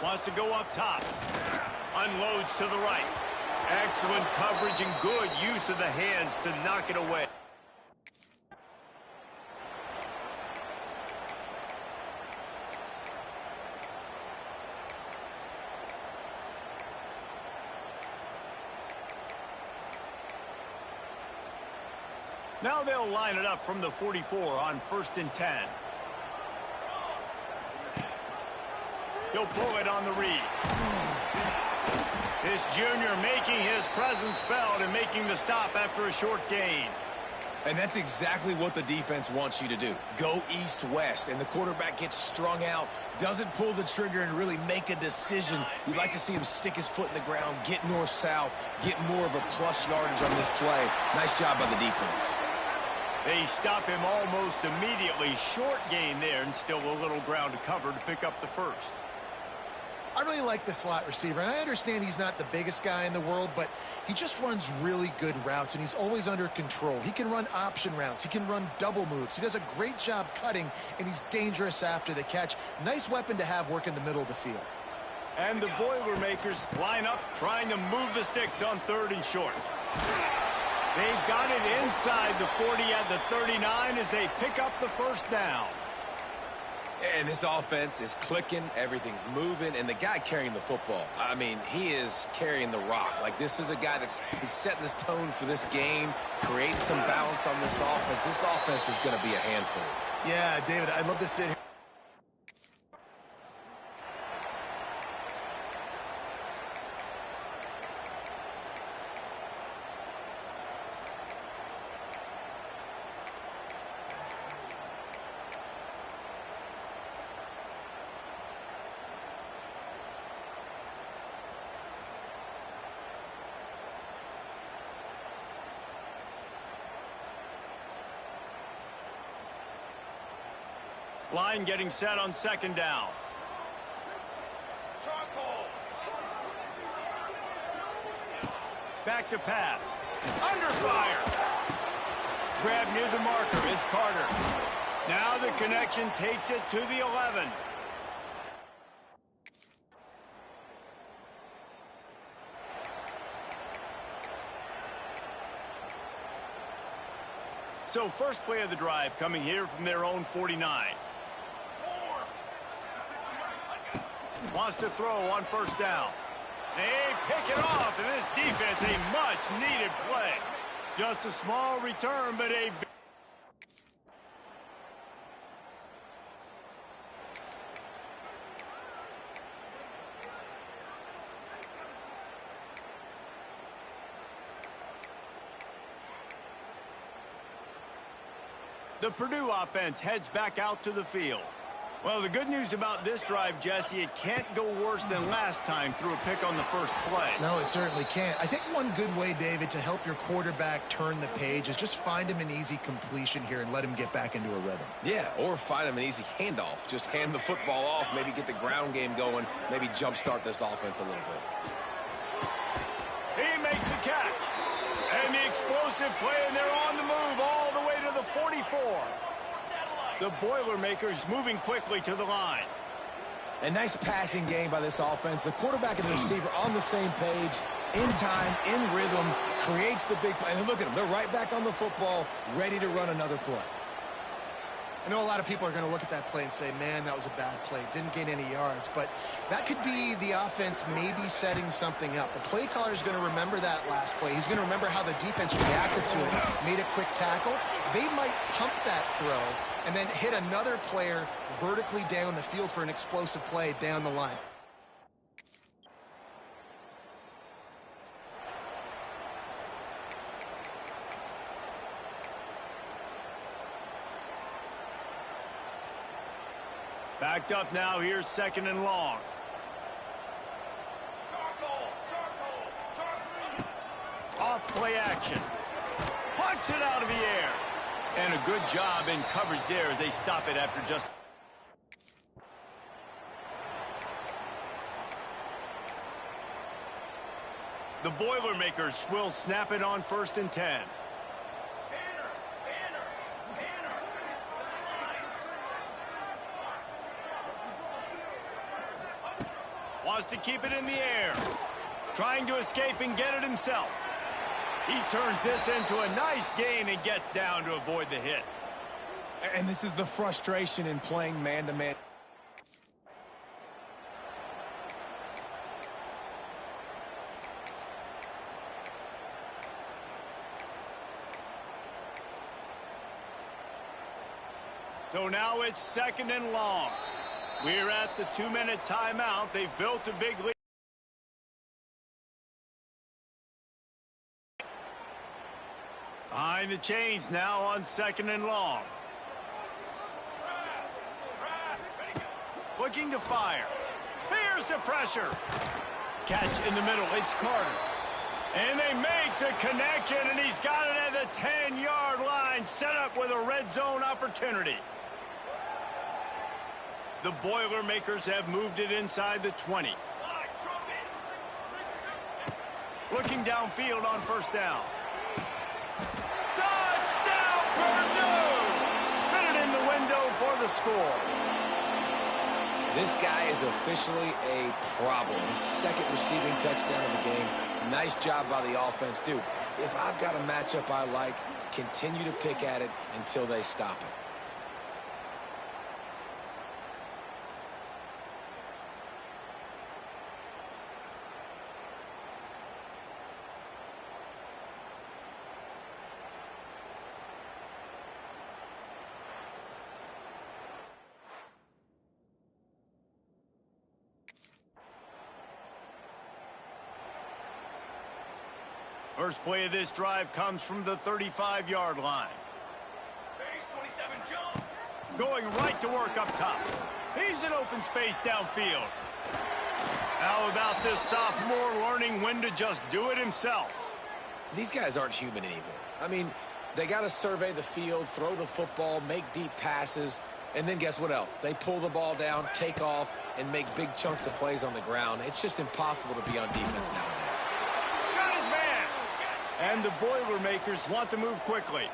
Wants to go up top. Unloads to the right. Excellent coverage and good use of the hands to knock it away. Now they'll line it up from the 44 on 1st and 10. He'll pull it on the read. This junior making his presence felt and making the stop after a short gain. And that's exactly what the defense wants you to do. Go east-west, and the quarterback gets strung out, doesn't pull the trigger and really make a decision. You'd like to see him stick his foot in the ground, get north-south, get more of a plus yardage on this play. Nice job by the defense. They stop him almost immediately. Short gain there, and still a little ground to cover to pick up the first. I really like the slot receiver, and I understand he's not the biggest guy in the world, but he just runs really good routes, and he's always under control. He can run option routes. He can run double moves. He does a great job cutting, and he's dangerous after the catch. Nice weapon to have work in the middle of the field. And the Boilermakers line up, trying to move the sticks on 3rd and short. They've got it inside the 40 at the 39 as they pick up the first down. And this offense is clicking, everything's moving, and the guy carrying the football, I mean, he is carrying the rock. Like, this is a guy he's setting this tone for this game, creating some balance on this offense. This offense is going to be a handful. Yeah, David, I'd love to sit here. Line getting set on second down. Back to pass. Under fire. Grab near the marker. It's Carter. Now the connection takes it to the 11. So first play of the drive coming here from their own 49. Wants to throw on first down. They pick it off, and this defense, a much-needed play. Just a small return, but a... The Purdue offense heads back out to the field. Well, the good news about this drive, Jesse, it can't go worse than last time through a pick on the first play. No, it certainly can't. I think one good way, David, to help your quarterback turn the page is just find him an easy completion here and let him get back into a rhythm. Yeah, or find him an easy handoff. Just hand the football off, maybe get the ground game going, maybe jumpstart this offense a little bit. He makes the catch. And the explosive play, and they're on the move all the way to the 44. The Boilermakers moving quickly to the line. A nice passing game by this offense. The quarterback and the receiver on the same page, in time, in rhythm, creates the big play. And look at them. They're right back on the football, ready to run another play. I know a lot of people are going to look at that play and say, man, that was a bad play. Didn't gain any yards. But that could be the offense maybe setting something up. The play caller is going to remember that last play. He's going to remember how the defense reacted to it, made a quick tackle. They might pump that throw and then hit another player vertically down the field for an explosive play down the line. Backed up now, here's second and long. Off play action. Punts it out of the air. And a good job in coverage there as they stop it after just... The Boilermakers will snap it on 1st and 10. Wants to keep it in the air. Trying to escape and get it himself. He turns this into a nice gain and gets down to avoid the hit. And this is the frustration in playing man-to-man. So now it's second and long. We're at the 2-minute timeout. They've built a big lead. Behind the chains now on second and long. Looking to fire. Here's the pressure. Catch in the middle. It's Carter. And they make the connection, and he's got it at the 10-yard line, set up with a red zone opportunity. The Boilermakers have moved it inside the 20. Looking downfield on first down. Touchdown, Purdue! Fitted in the window for the score. This guy is officially a problem. His second receiving touchdown of the game. Nice job by the offense. Dude, if I've got a matchup I like, continue to pick at it until they stop it. First play of this drive comes from the 35-yard line. Going right to work up top. He's in open space downfield. How about this sophomore learning when to just do it himself? These guys aren't human anymore. I mean, They got to survey the field, throw the football, make deep passes, and then guess what else? They pull the ball down, take off, and make big chunks of plays on the ground. It's just impossible to be on defense nowadays. Got his man! And the Boilermakers want to move quickly.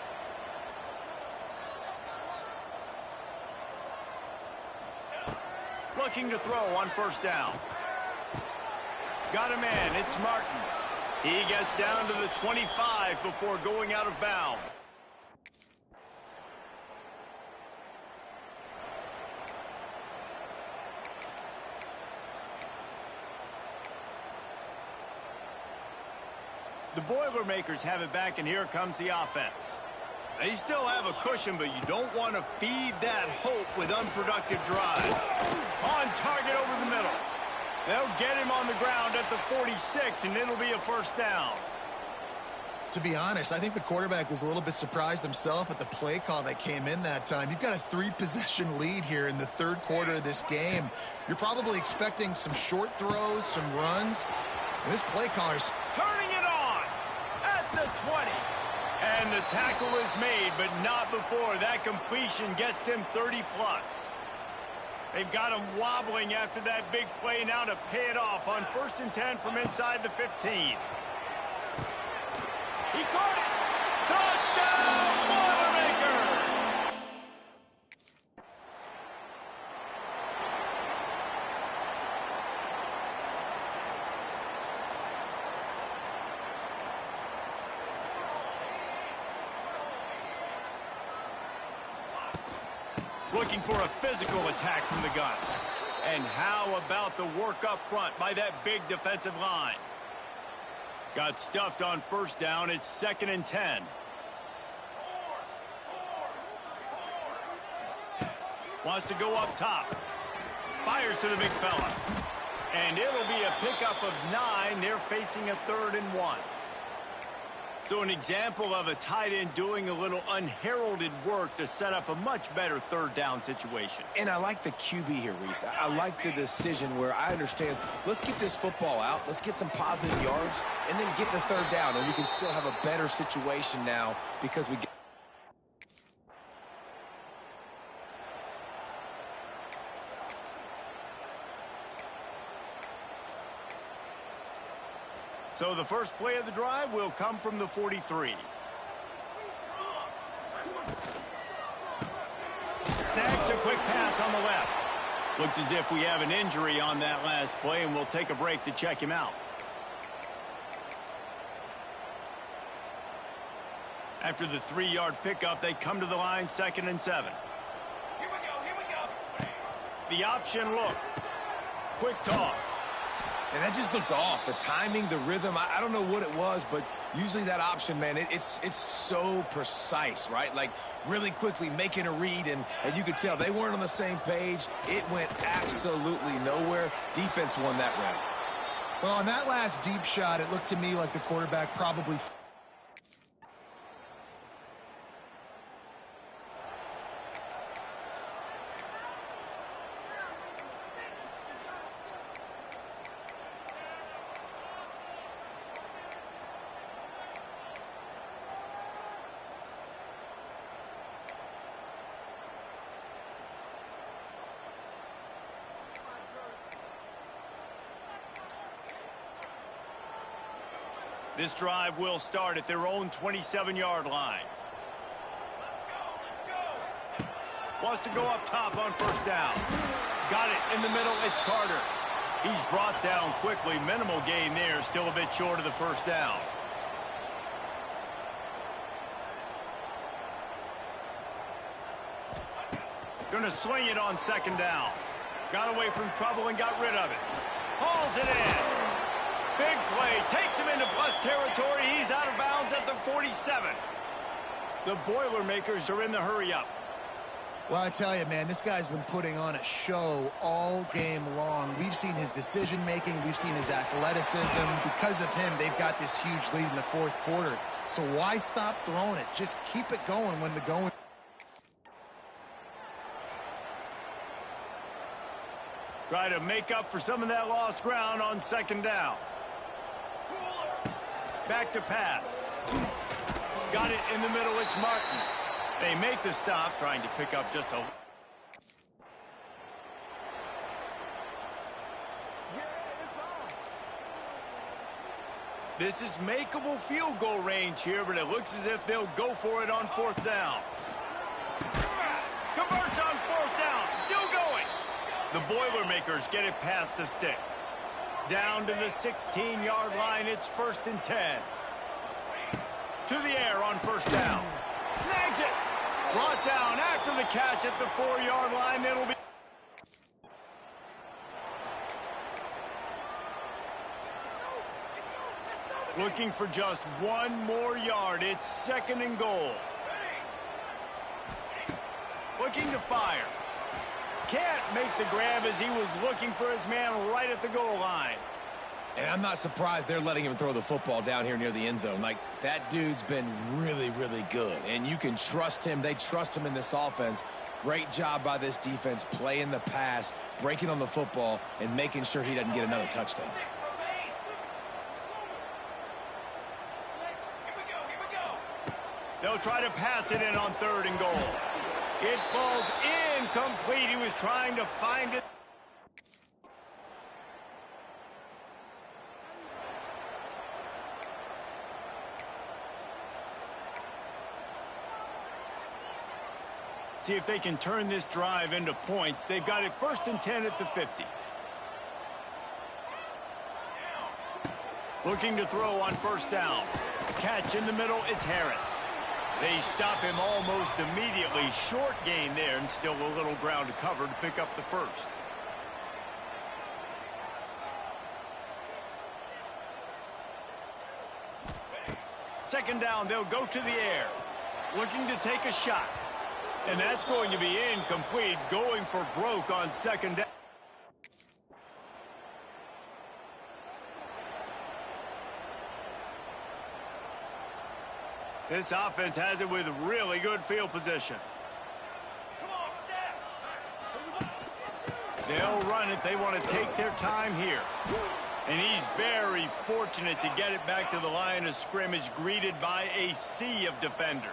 Looking to throw on first down. Got a man, it's Martin. He gets down to the 25 before going out of bounds. The Boilermakers have it back, and here comes the offense. They still have a cushion, but you don't want to feed that hope with unproductive drives. On target over the middle. They'll get him on the ground at the 46, and it'll be a first down. To be honest, I think the quarterback was a little bit surprised himself at the play call that came in that time. You've got a 3-possession lead here in the third quarter of this game. You're probably expecting some short throws, some runs. And this play caller's turning it on at the 20. And the tackle is made, but not before that completion gets them 30-plus. They've got him wobbling after that big play now to pay it off on 1st and 10 from inside the 15. He caught it! Touchdown, Boilermakers! Looking for a physical attack from the gun. And how about the work up front by that big defensive line? Got stuffed on first down. It's 2nd and 10. Wants to go up top. Fires to the big fella. And it'll be a pickup of 9. They're facing a 3rd and 1. So an example of a tight end doing a little unheralded work to set up a much better 3rd down situation. And I like the QB here, Reese. I like the decision where I understand, let's get this football out, let's get some positive yards, and then get to 3rd down, and we can still have a better situation now because we get... So the first play of the drive will come from the 43. Snags a quick pass on the left. Looks as if we have an injury on that last play, and we'll take a break to check him out. After the 3-yard pickup, they come to the line, 2nd and 7. Here we go. The option look. Quick toss. And that just looked off. The timing, the rhythm, I don't know what it was, but usually that option, man, it's so precise, right? Like really quickly making a read, and you could tell they weren't on the same page. It went absolutely nowhere. Defense won that round. Well, on that last deep shot, it looked to me like the quarterback probably... This drive will start at their own 27-yard line. Wants to go up top on first down. Got it in the middle. It's Carter. He's brought down quickly. Minimal gain there. Still a bit short of the first down. Going to swing it on 2nd down. Got away from trouble and got rid of it. Hauls it in. Big play, takes him into plus territory. He's out of bounds at the 47. The Boilermakers are in the hurry-up. Well, I tell you, man, this guy's been putting on a show all game long. We've seen his decision-making. We've seen his athleticism. Because of him, they've got this huge lead in the 4th quarter. So why stop throwing it? Just keep it going when the going... Try to make up for some of that lost ground on 2nd down. Back to pass. Got it in the middle. It's Martin. They make the stop, trying to pick up just a... This is makeable field goal range here, but it looks as if they'll go for it on 4th down. Converts on 4th down. Still going. The Boilermakers get it past the sticks. Down to the 16-yard line. It's 1st and 10. To the air on 1st down. Snags it. Brought down after the catch at the 4-yard line. It'll be... Looking for just one more yard. It's 2nd and goal. Looking to fire. Can't make the grab as he was looking for his man right at the goal line. And I'm not surprised they're letting him throw the football down here near the end zone. Like, that dude's been really, really good. And you can trust him. They trust him in this offense. Great job by this defense playing the pass, breaking on the football, and making sure he doesn't get another touchdown. They'll try to pass it in on 3rd and goal. It falls incomplete. He was trying to find it. See if they can turn this drive into points. They've got it 1st and 10 at the 50. Looking to throw on 1st down. Catch in the middle, it's Harris. They stop him almost immediately. Short gain there, and still a little ground to cover to pick up the 1st. Second down, they'll go to the air. Looking to take a shot. And that's going to be incomplete, going for broke on 2nd down. This offense has it with really good field position. They'll run it. They want to take their time here. And he's very fortunate to get it back to the line of scrimmage, greeted by a sea of defenders.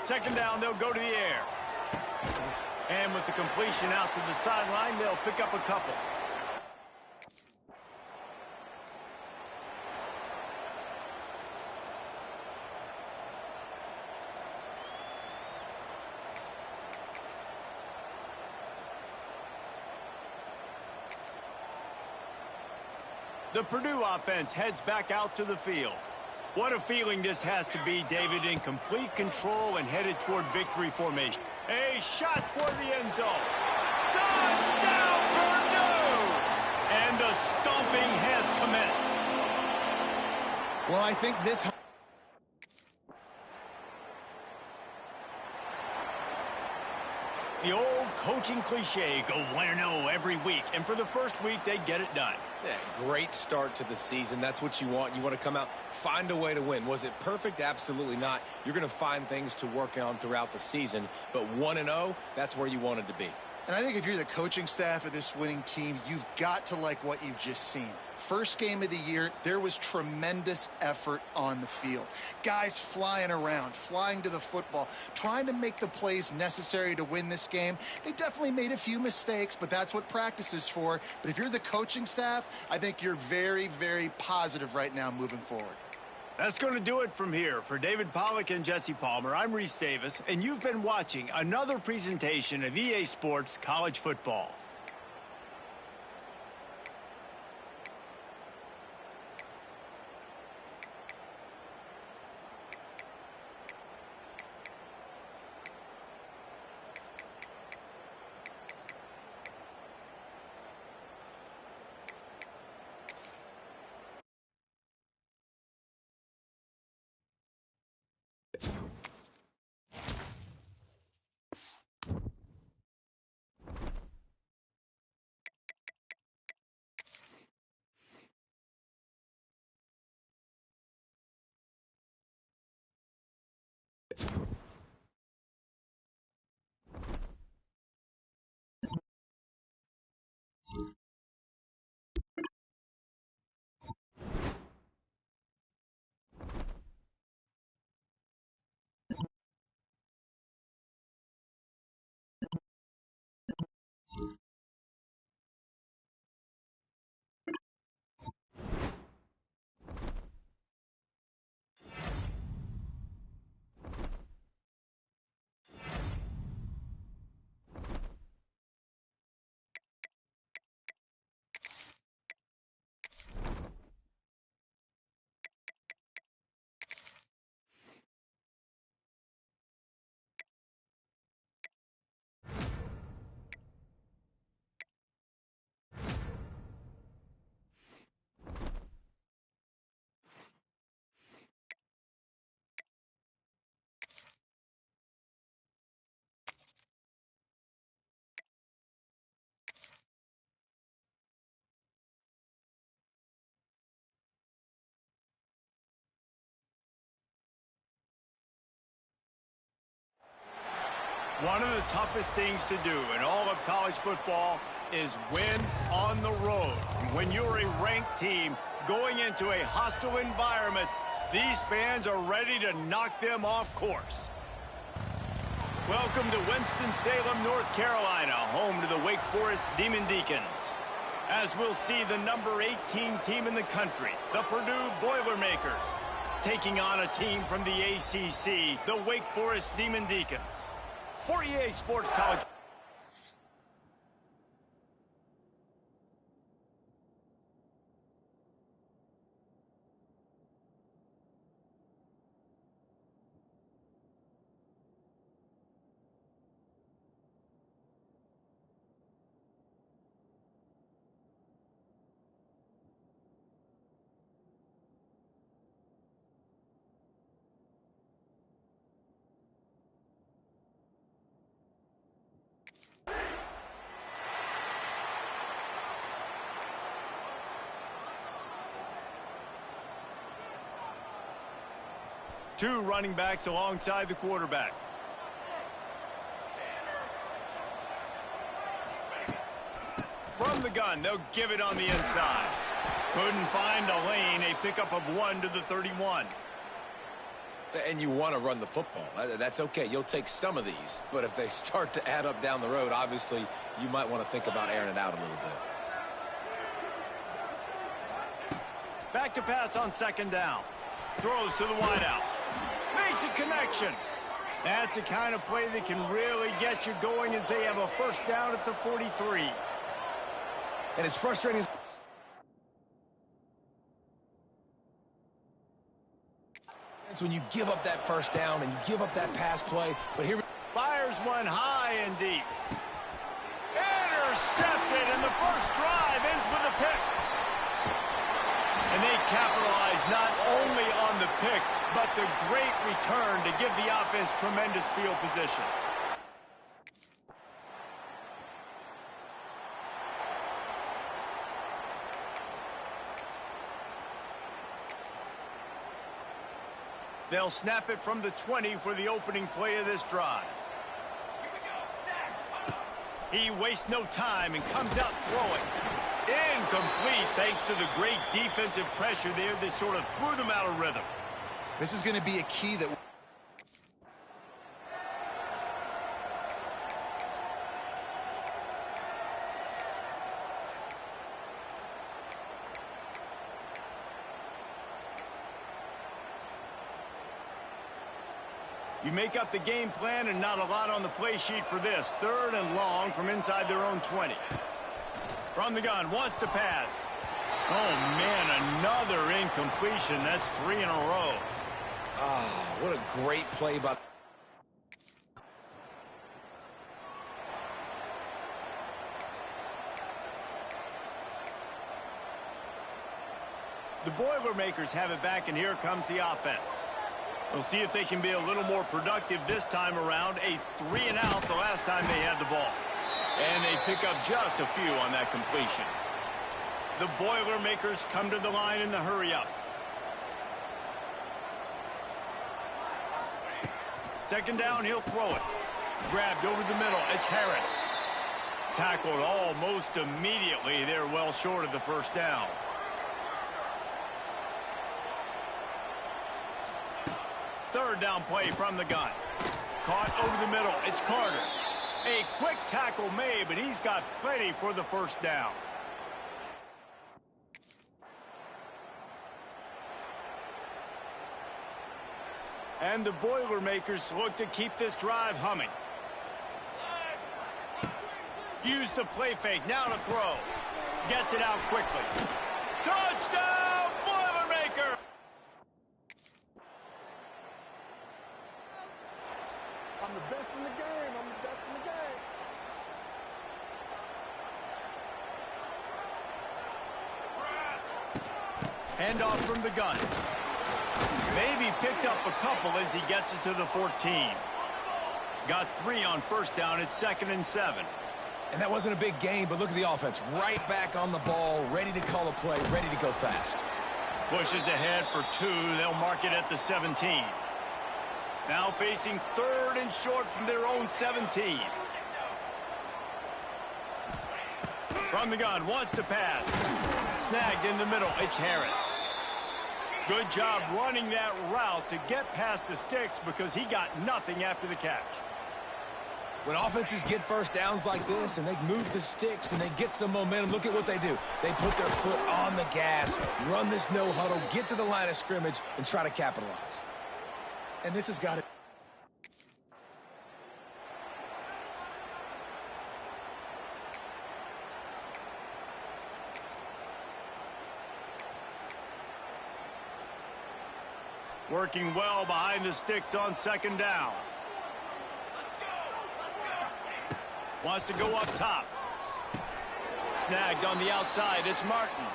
Second down, they'll go to the air. And with the completion out to the sideline, they'll pick up a couple. The Purdue offense heads back out to the field. What a feeling this has to be, David, in complete control and headed toward victory formation. A shot toward the end zone. Touchdown, Purdue! And the stomping has commenced. Well, I think this... The old coaching cliche, go 1-0 every week. And for the first week, they get it done. Yeah, great start to the season. That's what you want. You want to come out, find a way to win. Was it perfect? Absolutely not. You're going to find things to work on throughout the season. But 1-0, that's where you wanted to be. And I think if you're the coaching staff of this winning team, you've got to like what you've just seen. First game of the year, there was tremendous effort on the field. Guys flying around, flying to the football, trying to make the plays necessary to win this game. They definitely made a few mistakes, but that's what practice is for. But if you're the coaching staff, I think you're very, very positive right now moving forward. That's going to do it from here. For David Pollack and Jesse Palmer, I'm Reese Davis, and you've been watching another presentation of EA Sports College Football. One of the toughest things to do in all of college football is win on the road. When you're a ranked team going into a hostile environment, these fans are ready to knock them off course. Welcome to Winston-Salem, North Carolina, home to the Wake Forest Demon Deacons. As we'll see the number 18 team in the country, the Purdue Boilermakers, taking on a team from the ACC, the Wake Forest Demon Deacons. For EA Sports College. Two running backs alongside the quarterback. From the gun, they'll give it on the inside. Couldn't find a lane, a pickup of 1 to the 31. And you want to run the football. That's okay. You'll take some of these. But if they start to add up down the road, obviously, you might want to think about airing it out a little bit. Back to pass on second down. Throws to the wideout. Makes a connection. That's the kind of play that can really get you going as they have a first down at the 43. And it's frustrating. It's when you give up that first down and you give up that pass play. But here, fires one high and deep. Intercepted, and the first drive ends with a pick. And they capitalize not only on the pick, but the great return to give the offense tremendous field position. They'll snap it from the 20 for the opening play of this drive. He wastes no time and comes out throwing. Incomplete thanks to the great defensive pressure there that sort of threw them out of rhythm. This is going to be a key that... You make up the game plan and not a lot on the play sheet for this. 3rd and long from inside their own 20. From the gun, wants to pass. Oh, man, another incompletion. That's 3 in a row. ah, what a great play by... The Boilermakers have it back, and here comes the offense. We'll see if they can be a little more productive this time around. A 3 and out the last time they had the ball. And they pick up just a few on that completion. The Boilermakers come to the line in the hurry-up. Second down, he'll throw it. Grabbed over the middle. It's Harris. Tackled almost immediately. They're well short of the first down. Third down play from the gun. Caught over the middle. It's Carter. A quick tackle made, but he's got plenty for the first down. And the Boilermakers look to keep this drive humming. Use the play fake. Now to throw. Gets it out quickly. Touchdown, Boilermaker! I'm the best in the game. I'm the best in the game. Handoff from the gun. Maybe picked up a couple as he gets it to the 14. Got 3 on first down. It's 2nd and 7. And that wasn't a big gain, but look at the offense. Right back on the ball, ready to call a play, ready to go fast. Pushes ahead for 2. They'll mark it at the 17. Now facing 3rd and short from their own 17. From the gun, wants to pass. Snagged in the middle, it's Harris. Good job running that route to get past the sticks because he got nothing after the catch. When offenses get first downs like this and they move the sticks and they get some momentum, look at what they do. They put their foot on the gas, run this no huddle, get to the line of scrimmage, and try to capitalize. And this has got to... Working well behind the sticks on 2nd down. Wants to go up top. Snagged on the outside, it's Martin.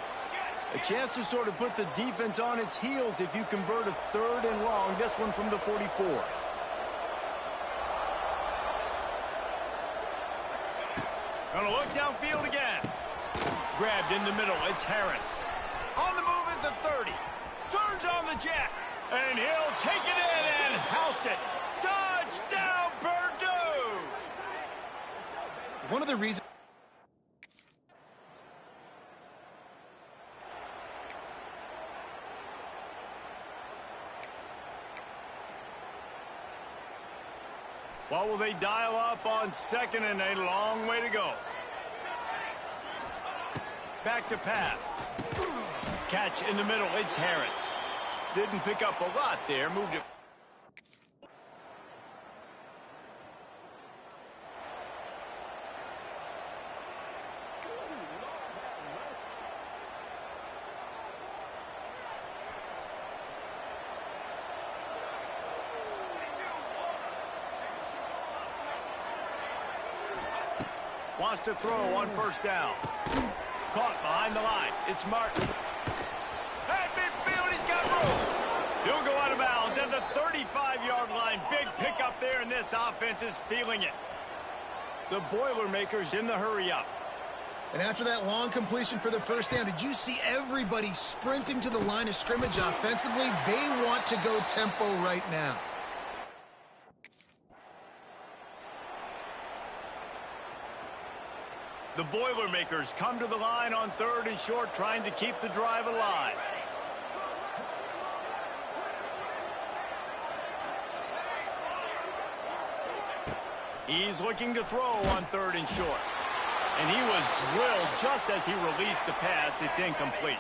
A chance to sort of put the defense on its heels if you convert a 3rd and long, this one from the 44. Gonna look downfield again. Grabbed in the middle, it's Harris. On the move at the 30. Turns on the jet. And he'll take it in and house it. Touchdown, Purdue! One of the reasons... What will they dial up on 2nd and a long way to go? Back to pass. Catch in the middle, it's Harris. Didn't pick up a lot there, moved it. Wants to throw on 1st down. Caught behind the line. It's Martin. At midfield, he's got room. He'll go out of bounds at the 35-yard line. Big pickup there, and this offense is feeling it. The Boilermakers in the hurry-up. And after that long completion for the 1st down, did you see everybody sprinting to the line of scrimmage offensively? They want to go tempo right now. The Boilermakers come to the line on 3rd and short, trying to keep the drive alive. He's looking to throw on 3rd and short. And he was drilled just as he released the pass. It's incomplete.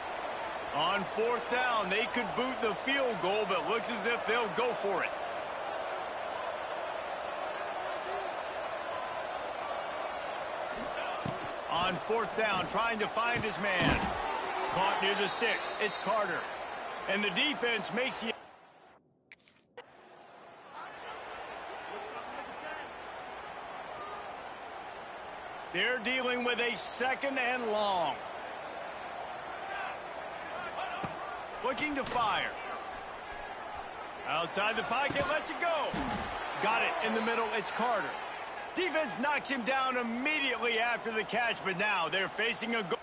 On 4th down, they could boot the field goal, but looks as if they'll go for it. On 4th down, trying to find his man. Caught near the sticks. It's Carter. And the defense makes the... They're dealing with a 2nd and long. Looking to fire. Outside the pocket, lets it go. Got it in the middle, it's Carter. Defense knocks him down immediately after the catch, but now they're facing a goal.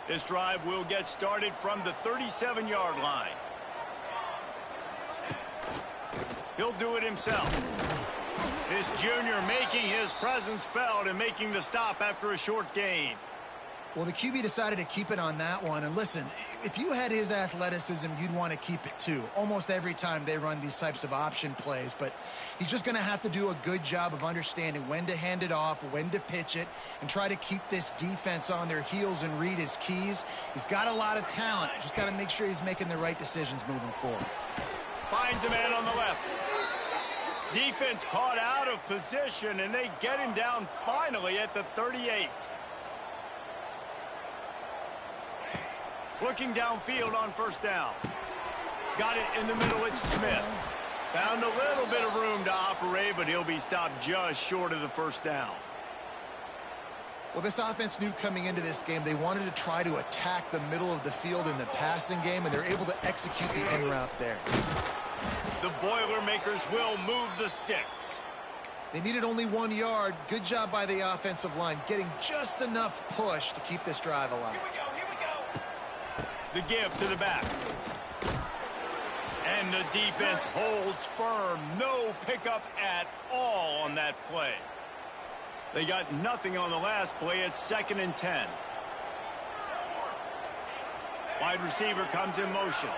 This drive will get started from the 37-yard line. He'll do it himself. This junior making his presence felt and making the stop after a short gain. Well, the QB decided to keep it on that one. And listen, if you had his athleticism, you'd want to keep it too. Almost every time they run these types of option plays. But he's just going to have to do a good job of understanding when to hand it off, when to pitch it, and try to keep this defense on their heels and read his keys. He's got a lot of talent. Just got to make sure he's making the right decisions moving forward. Finds a man on the left. Defense caught out of position, and they get him down finally at the 38. Looking downfield on 1st down. Got it in the middle, it's Smith. Found a little bit of room to operate, but he'll be stopped just short of the 1st down. Well, this offense knew coming into this game they wanted to try to attack the middle of the field in the passing game, and they're able to execute the end route there. The Boilermakers will move the sticks. They needed only 1 yard. Good job by the offensive line, getting just enough push to keep this drive alive. Here we go. The give to the back. And the defense holds firm. No pickup at all on that play. They got nothing on the last play. It's 2nd and 10. Wide receiver comes in motion.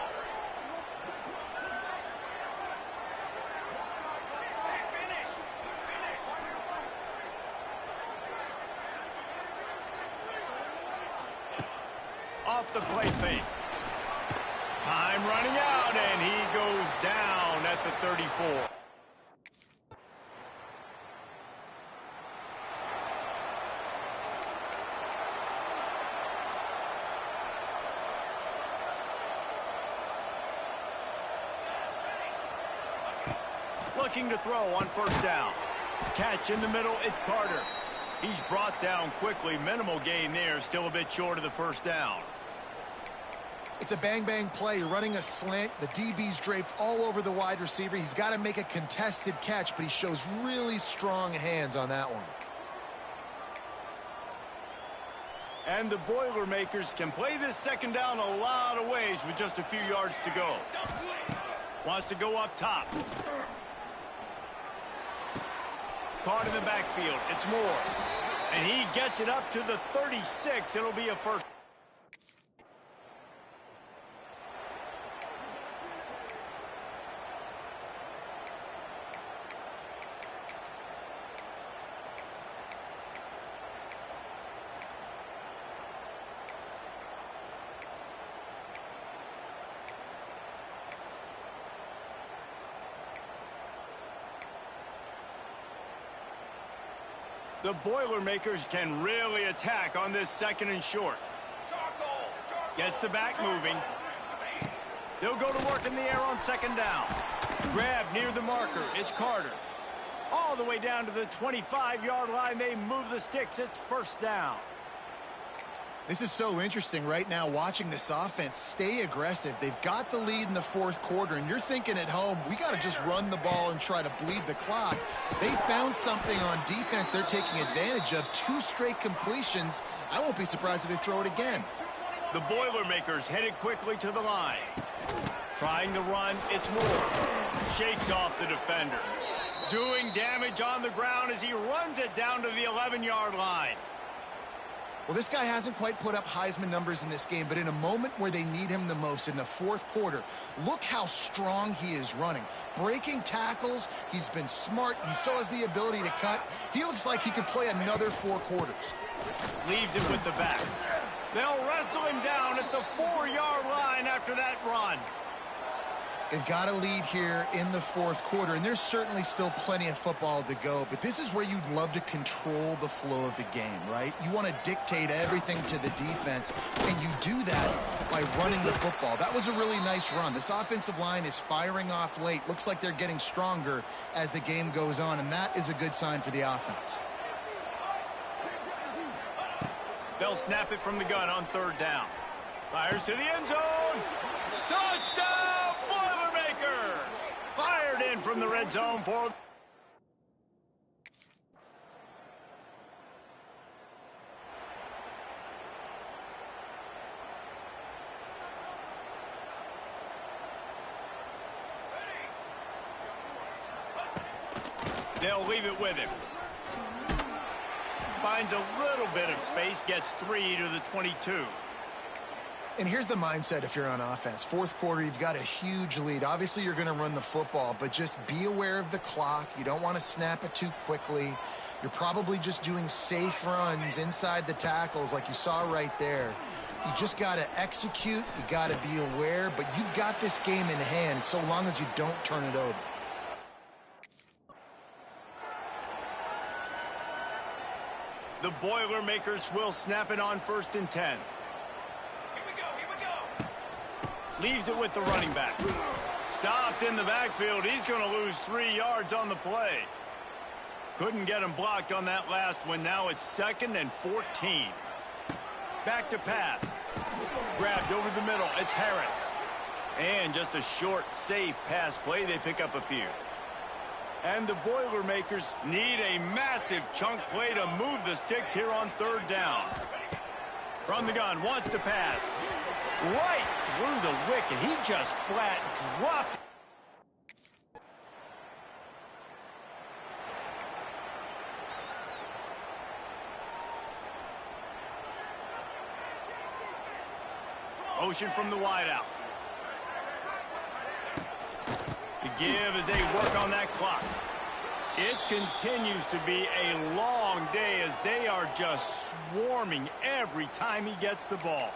Off the play fake. Time running out, and he goes down at the 34. Looking to throw on 1st down. Catch in the middle, it's Carter. He's brought down quickly. Minimal gain there, still a bit short of the 1st down. It's a bang-bang play. You're running a slant. The DB's draped all over the wide receiver. He's got to make a contested catch, but he shows really strong hands on that one. And the Boilermakers can play this 2nd down a lot of ways with just a few yards to go. Wants to go up top. Caught in the backfield. It's Moore. And he gets it up to the 36. It'll be a 1st. The Boilermakers can really attack on this 2nd and short. Gets the back moving. They'll go to work in the air on 2nd down. Grab near the marker. It's Carter. All the way down to the 25-yard line. They move the sticks. It's 1st down. This is so interesting right now, watching this offense stay aggressive. They've got the lead in the 4th quarter, and you're thinking at home, we got to just run the ball and try to bleed the clock. They found something on defense they're taking advantage of. 2 straight completions. I won't be surprised if they throw it again. The Boilermakers headed quickly to the line. Trying to run, it's Moore. Shakes off the defender. Doing damage on the ground as he runs it down to the 11-yard line. Well, this guy hasn't quite put up Heisman numbers in this game, but in a moment where they need him the most, in the 4th quarter, look how strong he is running. Breaking tackles, he's been smart, he still has the ability to cut. He looks like he could play another 4 quarters. Leaves it with the back. They'll wrestle him down at the 4-yard line after that run. They've got a lead here in the 4th quarter, and there's certainly still plenty of football to go, but this is where you'd love to control the flow of the game, right? You want to dictate everything to the defense, and you do that by running the football. That was a really nice run. This offensive line is firing off late. Looks like they're getting stronger as the game goes on, and that is a good sign for the offense. They'll snap it from the gun on 3rd down. Fires to the end zone. Touchdown, Boilermakers! Fired in from the red zone for... They'll leave it with him. Finds a little bit of space, gets 3 to the 22. And here's the mindset if you're on offense. 4th quarter, you've got a huge lead. Obviously, you're going to run the football, but just be aware of the clock. You don't want to snap it too quickly. You're probably just doing safe runs inside the tackles like you saw right there. You just got to execute. You got to be aware, but you've got this game in hand so long as you don't turn it over. The Boilermakers will snap it on 1st and 10. Leaves it with the running back. Stopped in the backfield. He's going to lose 3 yards on the play. Couldn't get him blocked on that last one. Now it's 2nd and 14. Back to pass. Grabbed over the middle. It's Harris. And just a short, safe pass play. They pick up a few. And the Boilermakers need a massive chunk play to move the sticks here on third down. From the gun, wants to pass. Right through the wicket. He just flat dropped it. Motion from the wideout. The give as they work on that clock. It continues to be a long day as they are just swarming every time he gets the ball.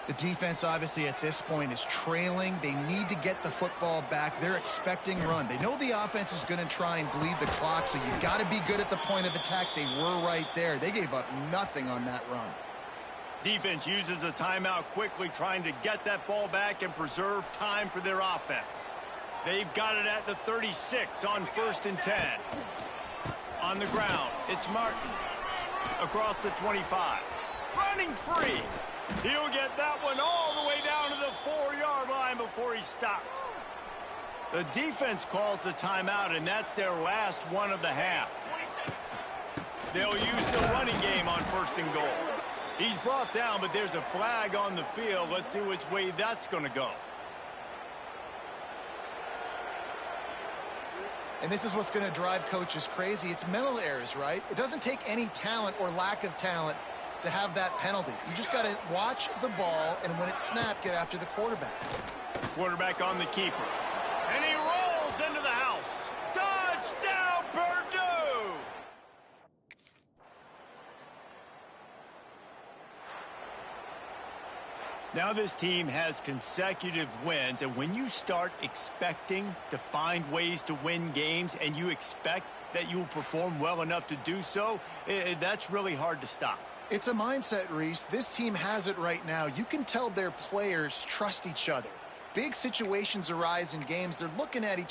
The defense, obviously, at this point is trailing. They need to get the football back. They're expecting run. They know the offense is going to try and bleed the clock, so you've got to be good at the point of attack. They were right there. They gave up nothing on that run. Defense uses a timeout quickly, trying to get that ball back and preserve time for their offense. They've got it at the 36 on 1st and 10. On the ground, it's Martin. Across the 25. Running free. He'll get that one all the way down to the 4-yard line before he stopped. The defense calls the timeout, and that's their last one of the half. They'll use the running game on 1st and goal. He's brought down, but there's a flag on the field. Let's see which way that's going to go. And this is what's going to drive coaches crazy. It's mental errors, right? It doesn't take any talent or lack of talent to have that penalty. You just got to watch the ball, and when it's snapped, get after the quarterback. Quarterback on the keeper. And he rolls into the house. Touchdown, Purdue! Now this team has consecutive wins, and when you start expecting to find ways to win games and you expect that you will perform well enough to do so, that's really hard to stop. It's a mindset, Reese. This team has it right now. You can tell their players trust each other. Big situations arise in games. They're looking at each other.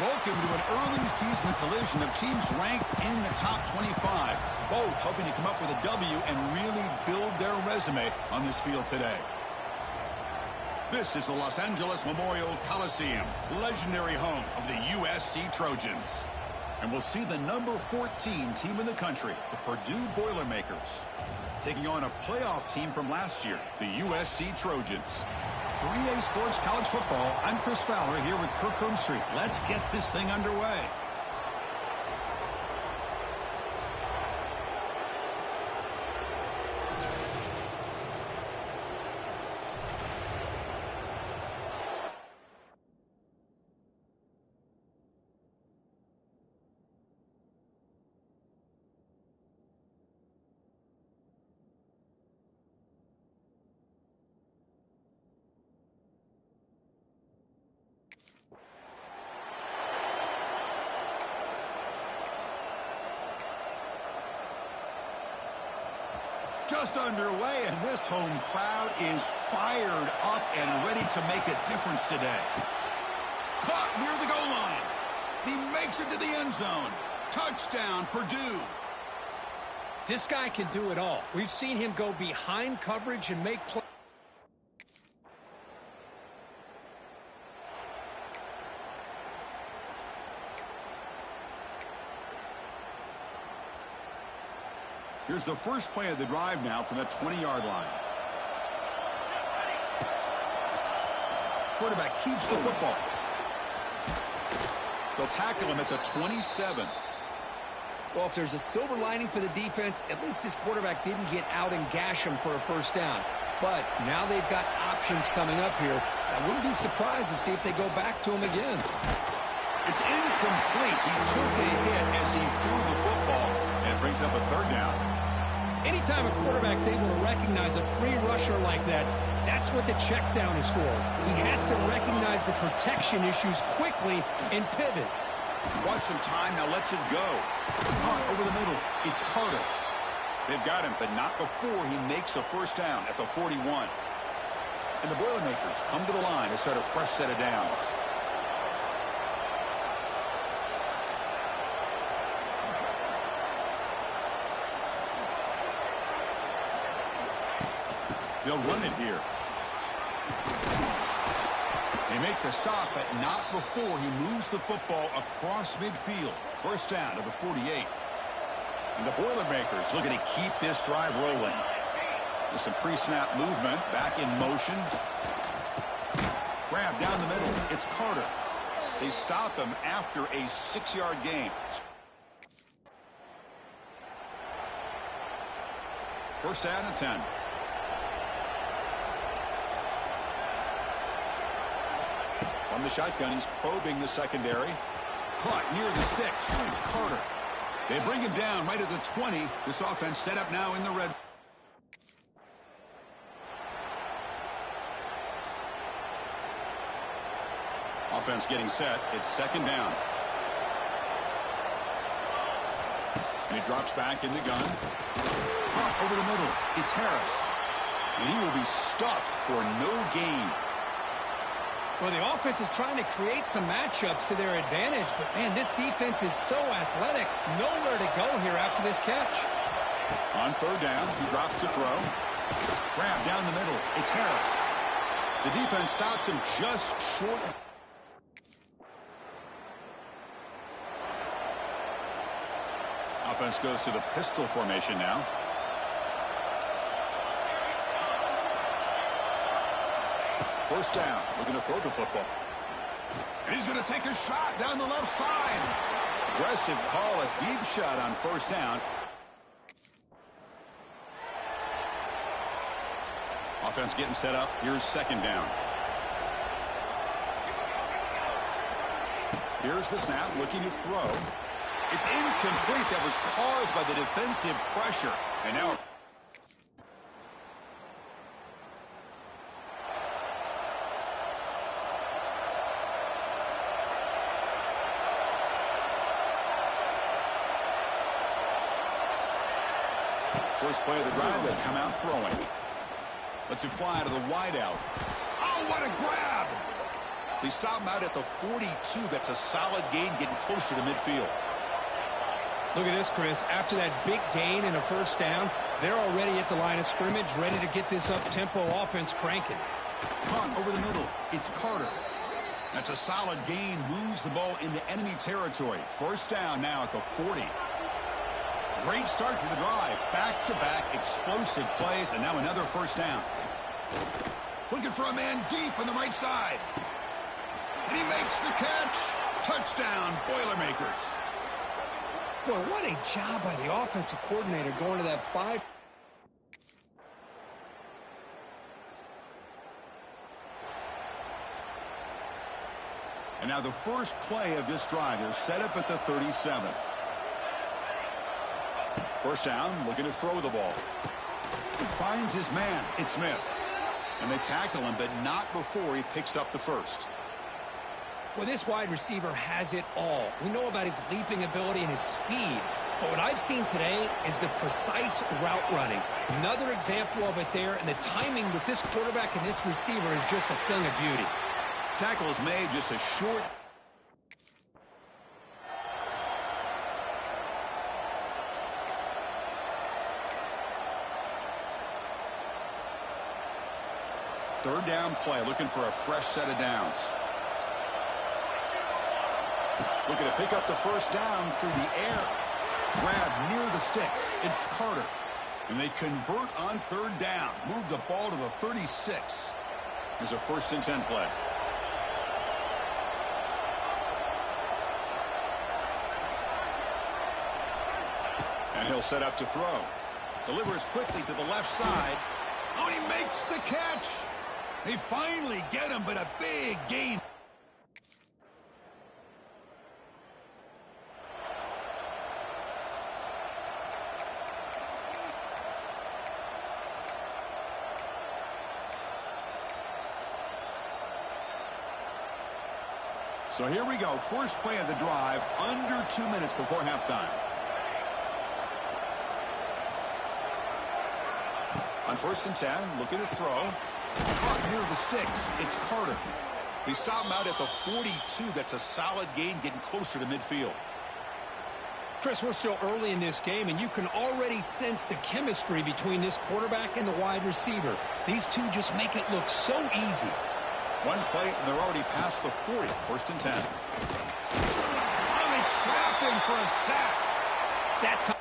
Welcome to an early season collision of teams ranked in the top 25, both hoping to come up with a W and really build their resume on this field today. This is the Los Angeles Memorial Coliseum, legendary home of the USC Trojans. And we'll see the number 14 team in the country, the Purdue Boilermakers, taking on a playoff team from last year, the USC Trojans. 3A Sports College Football, I'm Chris Fowler here with Kirk Herbstreit. Let's get this thing underway. Just underway, and this home crowd is fired up and ready to make a difference today. Caught near the goal line. He makes it to the end zone. Touchdown, Purdue. This guy can do it all. We've seen him go behind coverage and make plays. Here's the first play of the drive now from the 20-yard line. Quarterback keeps the football. They'll tackle him at the 27. Well, if there's a silver lining for the defense, at least this quarterback didn't get out and gash him for a first down. But now they've got options coming up here. I wouldn't be surprised to see if they go back to him again. It's incomplete. He took a hit as he threw the football. And it brings up a third down. Anytime a quarterback's able to recognize a free rusher like that, that's what the check down is for. He has to recognize the protection issues quickly and pivot. Wants some time, now lets it go. Caught over the middle. It's Carter. They've got him, but not before he makes a first down at the 41. And the Boilermakers come to the line to start a fresh set of downs. They'll run it here. They make the stop, but not before he moves the football across midfield. First down to the 48. And the Boilermakers looking to keep this drive rolling. With some pre-snap movement, back in motion. Grab down the middle. It's Carter. They stop him after a 6-yard gain. First down and 10. From the shotgun, he's probing the secondary. Caught near the sticks. It's Carter. They bring him down right at the 20. This offense set up now in the red. Offense getting set. It's second down. And he drops back in the gun. Caught over the middle. It's Harris. And he will be stuffed for no gain. Well, the offense is trying to create some matchups to their advantage, but, man, this defense is so athletic. Nowhere to go here after this catch. On third down, he drops to throw. Grab down the middle. It's Harris. The defense stops him just short. Offense goes to the pistol formation now. First down, looking to throw the football. And he's going to take a shot down the left side. Aggressive call, a deep shot on first down. Offense getting set up. Here's second down. Here's the snap, looking to throw. It's incomplete. That was caused by the defensive pressure. And now first play of the drive, they'll come out throwing. Lets him fly out of the wideout. Oh, what a grab! They stop him out at the 42. That's a solid gain, getting closer to midfield. Look at this, Chris. After that big gain and a first down, they're already at the line of scrimmage, ready to get this up-tempo offense cranking. Caught over the middle. It's Carter. That's a solid gain. Moves the ball into enemy territory. First down now at the 40. Great start to the drive. Back-to-back explosive plays, and now another first down. Looking for a man deep on the right side. And he makes the catch. Touchdown, Boilermakers. Boy, what a job by the offensive coordinator going to that 5. And now the first play of this drive is set up at the 37. First down, looking to throw the ball. Finds his man. It's Smith. And they tackle him, but not before he picks up the first. Well, this wide receiver has it all. We know about his leaping ability and his speed. But what I've seen today is the precise route running. Another example of it there, and the timing with this quarterback and this receiver is just a thing of beauty. Tackle is made, just a short. Third down play, looking for a fresh set of downs. Looking to pick up the first down through the air. Grab near the sticks. It's Carter. And they convert on third down. Move the ball to the 36. Here's a 1st and 10 play. And he'll set up to throw. Delivers quickly to the left side. Oh, he makes the catch. They finally get him, but a big gain. So here we go. First play of the drive, under 2 minutes before halftime. On 1st and 10, looking to throw. Caught near the sticks. It's Carter. They stop him out at the 42. That's a solid gain, getting closer to midfield. Chris, we're still early in this game, and you can already sense the chemistry between this quarterback and the wide receiver. These two just make it look so easy. One play, and they're already past the 40. 1st and 10. Oh, they trap him for a sack. That time.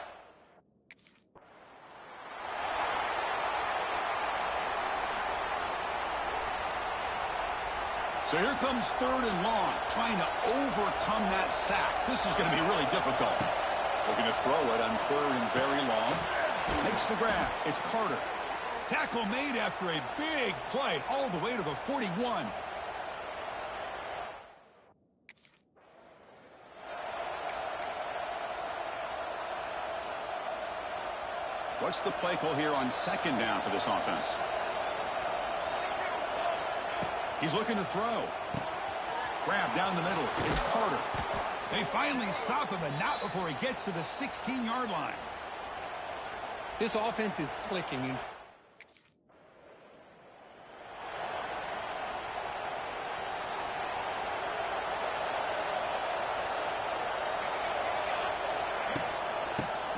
So here comes 3rd and long, trying to overcome that sack. This is going to be really difficult. Looking to throw it on 3rd and very long. Makes the grab. It's Carter. Tackle made after a big play all the way to the 41. What's the play call here on 2nd down for this offense? He's looking to throw. Grab down the middle. It's Carter. They finally stop him, and not before he gets to the 16-yard line. This offense is clicking.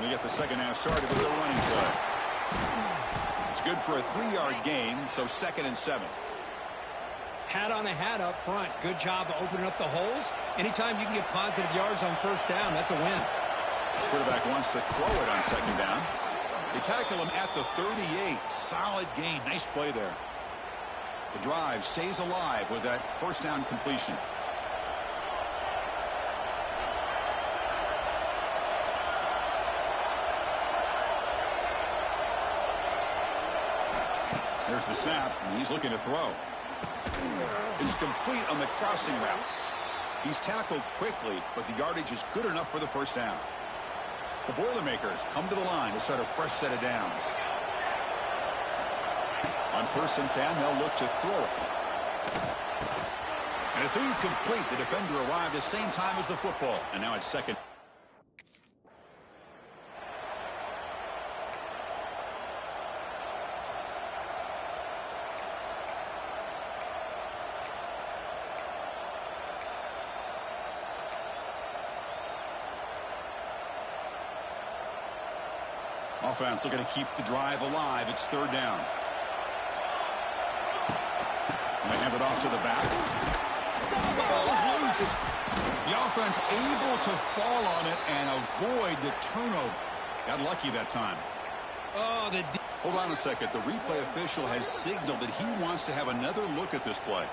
We get the second half started with a running play. It's good for a 3-yard gain, so 2nd and 7. Hat on a hat up front. Good job of opening up the holes. Anytime you can get positive yards on 1st down, that's a win. Quarterback wants to throw it on 2nd down. They tackle him at the 38. Solid gain. Nice play there. The drive stays alive with that 1st down completion. There's the snap, and he's looking to throw. It's complete on the crossing route. He's tackled quickly, but the yardage is good enough for the 1st down. The Boilermakers come to the line to start a fresh set of downs. On 1st and 10, they'll look to throw it. And it's incomplete. The defender arrived the same time as the football, and now it's 2nd. Offense looking to keep the drive alive. It's 3rd down. And they hand it off to the back. The ball is loose. The offense able to fall on it and avoid the turnover. Got lucky that time. Oh, Hold on a second. The replay official has signaled that he wants to have another look at this play.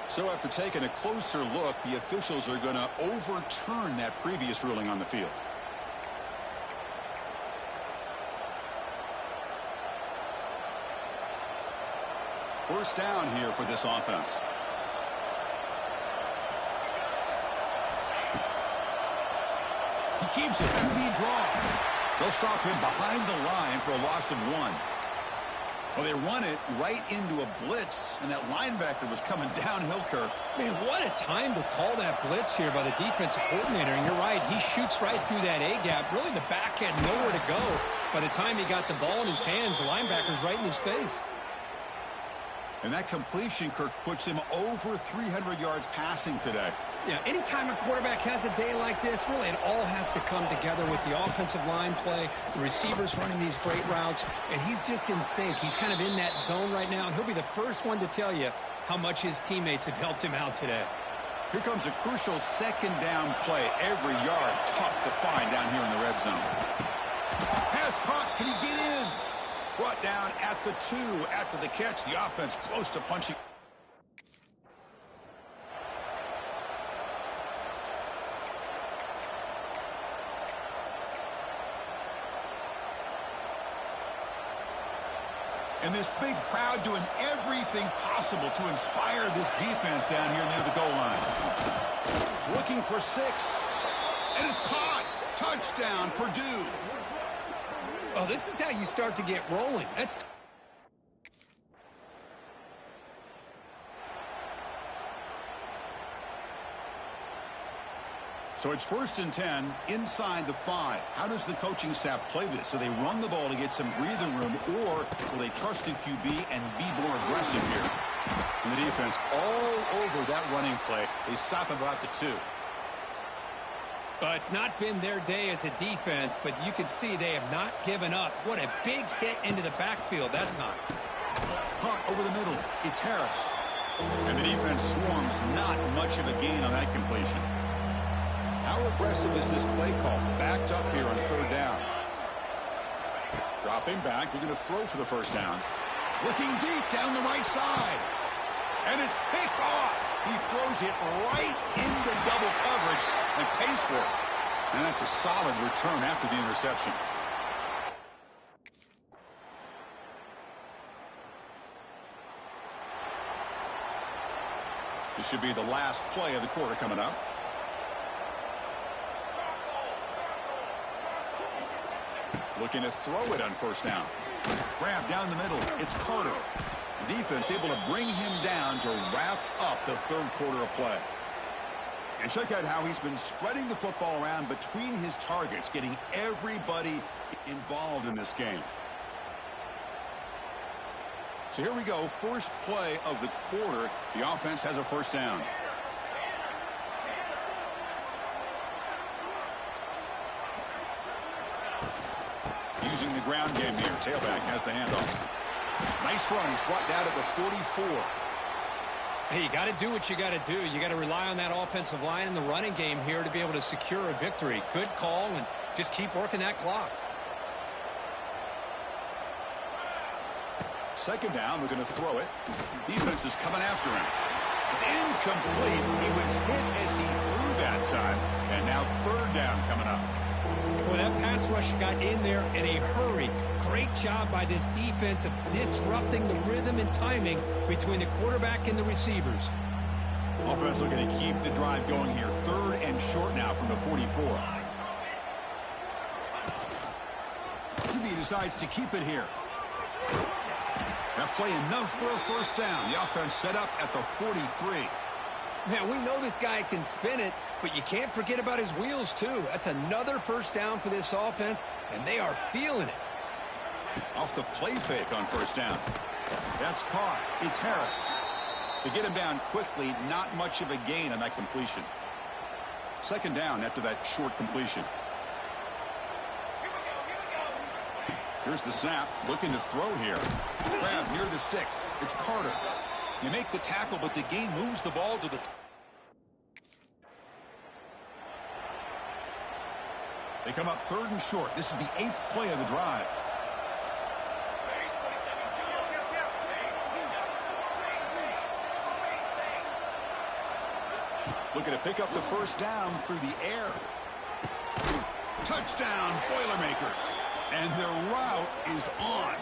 So after taking a closer look, the officials are going to overturn that previous ruling on the field. First down here for this offense. He keeps it. QB draw. They'll stop him behind the line for a loss of 1. Well, they run it right into a blitz, and that linebacker was coming downhill, Kirk. Man, what a time to call that blitz here by the defensive coordinator. And you're right, he shoots right through that A-gap. Really, the back had nowhere to go. By the time he got the ball in his hands, the linebacker's right in his face. And that completion, Kirk, puts him over 300 yards passing today. Yeah, anytime a quarterback has a day like this, really it all has to come together with the offensive line play, the receivers running these great routes, and he's just in sync. He's kind of in that zone right now, and he'll be the first one to tell you how much his teammates have helped him out today. Here comes a crucial second down play. Every yard tough to find down here in the red zone. Pass caught. Can he get in? Brought down at the 2 after the catch. The offense close to punching. And this big crowd doing everything possible to inspire this defense down here near the goal line. Looking for 6. And it's caught. Touchdown, Purdue. Oh, this is how you start to get rolling. That's So it's 1st and 10 inside the 5. How does the coaching staff play this? So they run the ball to get some breathing room, or will they trust the QB and be more aggressive here? And the defense all over that running play. They stop about the 2. It's not been their day as a defense, but you can see they have not given up. What a big hit into the backfield that time. Caught over the middle. It's Harris. And the defense swarms. Not much of a gain on that completion. How aggressive is this play call? Backed up here on 3rd down. Dropping back. They're going to throw for the 1st down. Looking deep down the right side. And it's picked off. He throws it right into double coverage and pays for it. And that's a solid return after the interception. This should be the last play of the quarter coming up. Looking to throw it on 1st down. Grab down the middle. It's Carter. The defense able to bring him down to wrap up the 3rd quarter of play. And check out how he's been spreading the football around between his targets, getting everybody involved in this game. So here we go. First play of the quarter. The offense has a 1st down. Using the ground game here. Tailback has the handoff. Nice run. He's brought down at the 44. Hey, you got to do what you got to do. You got to rely on that offensive line and the running game here to be able to secure a victory. Good call, and just keep working that clock. 2nd down. We're going to throw it. Defense is coming after him. It's incomplete. He was hit as he threw that time. And now 3rd down coming up. Well, that pass rush got in there in a hurry. Great job by this defense of disrupting the rhythm and timing between the quarterback and the receivers. Offense looking to keep the drive going here. 3rd and short now from the 44. QB decides to keep it here. That play enough for a 1st down. The offense set up at the 43. Man, we know this guy can spin it, but you can't forget about his wheels, too. That's another 1st down for this offense, and they are feeling it. Off the play fake on 1st down. That's caught. It's Harris. To get him down quickly, not much of a gain on that completion. 2nd down after that short completion. Here's the snap. Looking to throw here. Grab near the sticks. It's Carter. You make the tackle, but the game moves the ball to the... They come up 3rd and short. This is the 8th play of the drive. Looking to pick up the 1st down through the air. Touchdown, Boilermakers. And their route is on.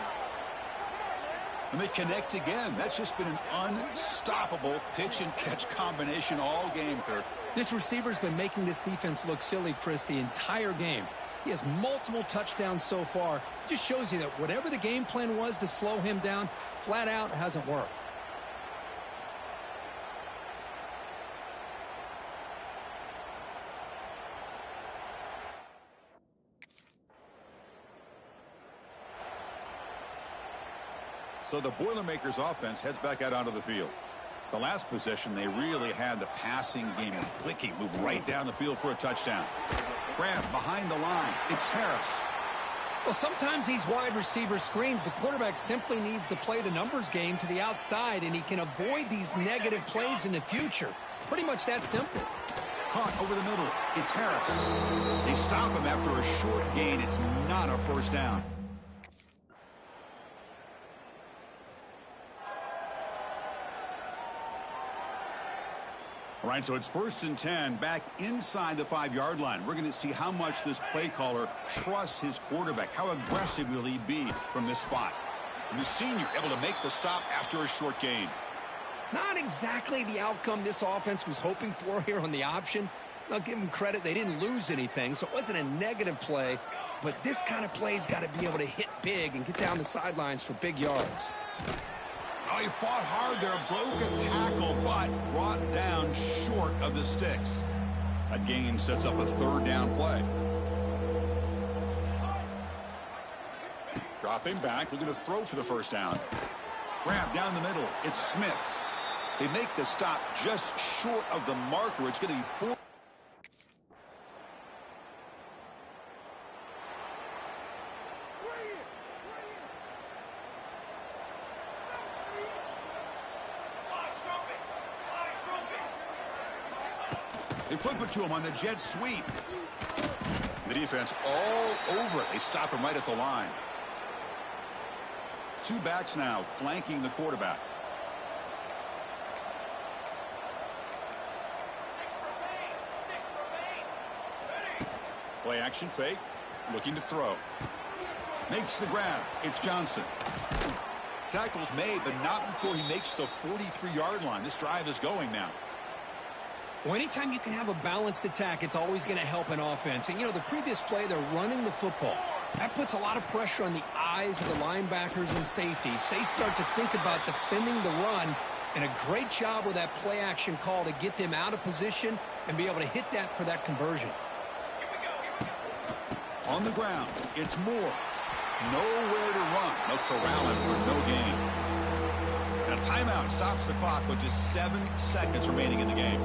And they connect again. That's just been an unstoppable pitch and catch combination all game, Kirk. This receiver's been making this defense look silly, Chris, the entire game. He has multiple touchdowns so far. It just shows you that whatever the game plan was to slow him down, flat out hasn't worked. So the Boilermakers offense heads back out onto the field. The last possession, they really had the passing game clicking, move right down the field for a touchdown. Grab behind the line. It's Harris. Well, sometimes these wide receiver screens, the quarterback simply needs to play the numbers game to the outside, and he can avoid these negative plays in the future. Pretty much that simple. Caught over the middle. It's Harris. They stop him after a short gain. It's not a first down. All right, so it's 1st and 10 back inside the 5-yard line. We're going to see how much this play caller trusts his quarterback. How aggressive will he be from this spot? And the senior able to make the stop after a short gain. Not exactly the outcome this offense was hoping for here on the option. I'll give them credit. They didn't lose anything, so it wasn't a negative play. But this kind of play's got to be able to hit big and get down the sidelines for big yards. Oh, he fought hard there, broke a tackle, but brought down short of the sticks. That gain sets up a 3rd down play. Dropping back, looking to throw for the 1st down. Grab down the middle. It's Smith. They make the stop just short of the marker. It's going to be 4. They flip it to him on the jet sweep. The defense all over it. They stop him right at the line. 2 backs now flanking the quarterback. Play action fake. Looking to throw. Makes the grab. It's Johnson. Tackle's made, but not before he makes the 43-yard line. This drive is going now. Well, anytime you can have a balanced attack, it's always going to help an offense. And, you know, the previous play, they're running the football. That puts a lot of pressure on the eyes of the linebackers and safeties. They start to think about defending the run, and a great job with that play action call to get them out of position and be able to hit that for that conversion. On the ground, it's Moore. Nowhere to run. They'll corral him for no gain. And a timeout stops the clock with just 7 seconds remaining in the game.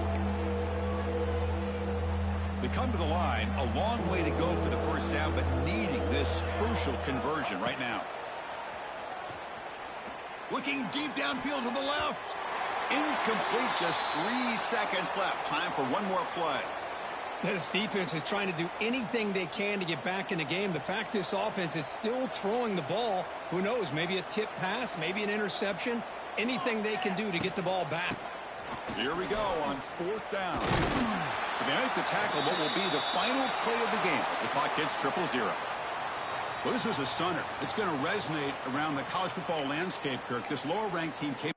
They come to the line, a long way to go for the 1st down, but needing this crucial conversion right now. Looking deep downfield to the left. Incomplete, just 3 seconds left. Time for one more play. This defense is trying to do anything they can to get back in the game. The fact this offense is still throwing the ball, who knows, maybe a tip pass, maybe an interception, anything they can do to get the ball back. Here we go on 4th down. So they make the tackle, what will be the final play of the game as the clock hits 0-0. Well, this was a stunner. It's going to resonate around the college football landscape, Kirk. This lower-ranked team came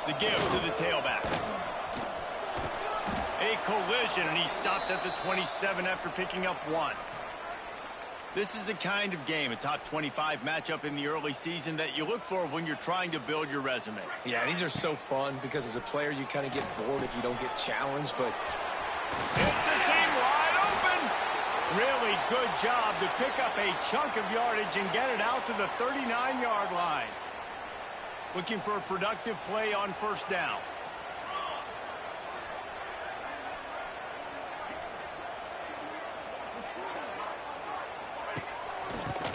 The give to the tailback. A collision, and he stopped at the 27 after picking up 1. This is the kind of game, a top 25 matchup in the early season, that you look for when you're trying to build your resume. Yeah, these are so fun because as a player, you kind of get bored if you don't get challenged, but... It's a seam wide open! Really good job to pick up a chunk of yardage and get it out to the 39-yard line. Looking for a productive play on first down.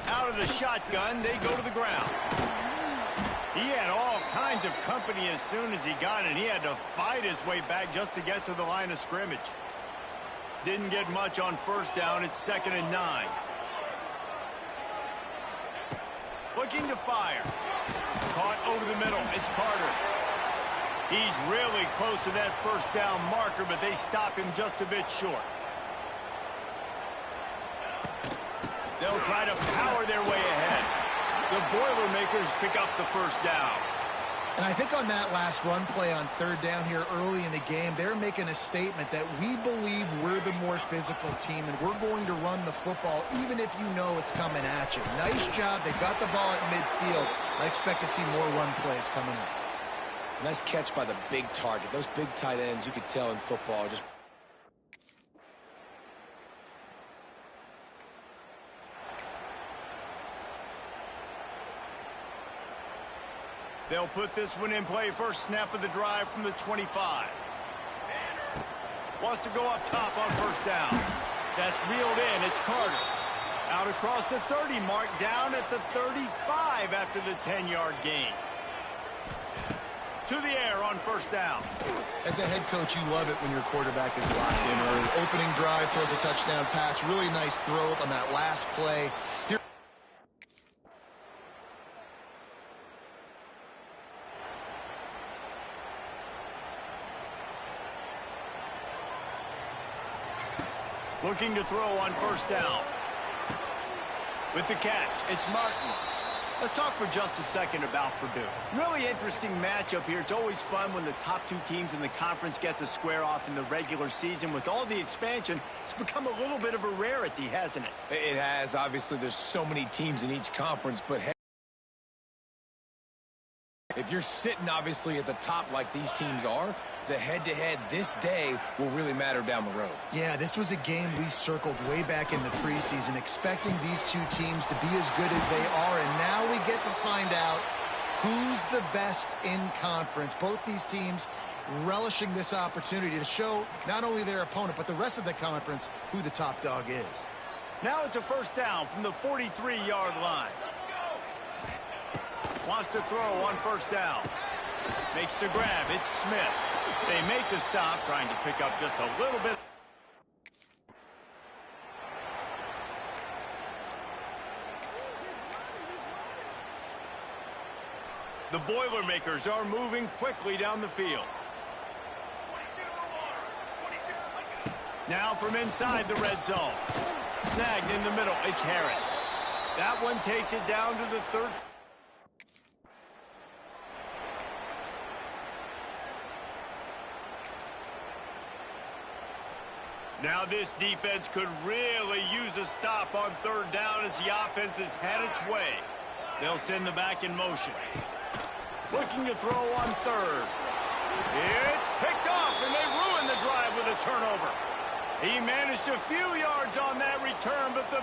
Out of the shotgun, they go to the ground. He had all kinds of company as soon as he got it. He had to fight his way back just to get to the line of scrimmage. Didn't get much on first down. It's 2nd and 9. Looking to fire. Caught over the middle. It's Carter. He's really close to that first down marker, but they stop him just a bit short. They'll try to power their way ahead. The Boilermakers pick up the first down. And I think on that last run play on 3rd down here early in the game, they're making a statement that we believe we're the more physical team and we're going to run the football even if you know it's coming at you. Nice job. They've got the ball at midfield. I expect to see more run plays coming up. Nice catch by the big target. Those big tight ends, you could tell in football, just... They'll put this one in play. First snap of the drive from the 25. Wants to go up top on first down. That's reeled in. It's Carter. Out across the 30 mark, down at the 35 after the 10-yard gain. To the air on first down. As a head coach, you love it when your quarterback is locked in early. Opening drive, throws a touchdown pass. Really nice throw on that last play. Here looking to throw on first down. With the catch, it's Martin. Let's talk for just a second about Purdue. Really interesting matchup here. It's always fun when the top 2 teams in the conference get to square off in the regular season. With all the expansion, it's become a little bit of a rarity, hasn't it? It has. Obviously, there's so many teams in each conference, but hey, if you're sitting obviously at the top like these teams are, the head-to-head this day will really matter down the road. Yeah, this was a game we circled way back in the preseason, expecting these 2 teams to be as good as they are, and now we get to find out who's the best in conference. Both these teams relishing this opportunity to show not only their opponent, but the rest of the conference who the top dog is. Now it's a first down from the 43-yard line. Wants to throw on first down. Makes the grab. It's Smith. They make the stop, trying to pick up just a little bit. The Boilermakers are moving quickly down the field. Now from inside the red zone. Snagged in the middle. It's Harris. That one takes it down to the 3rd. Now this defense could really use a stop on 3rd down as the offense has had its way. They'll send the back in motion. Looking to throw on 3rd. It's picked off, and they ruin the drive with a turnover. He managed a few yards on that return, but the...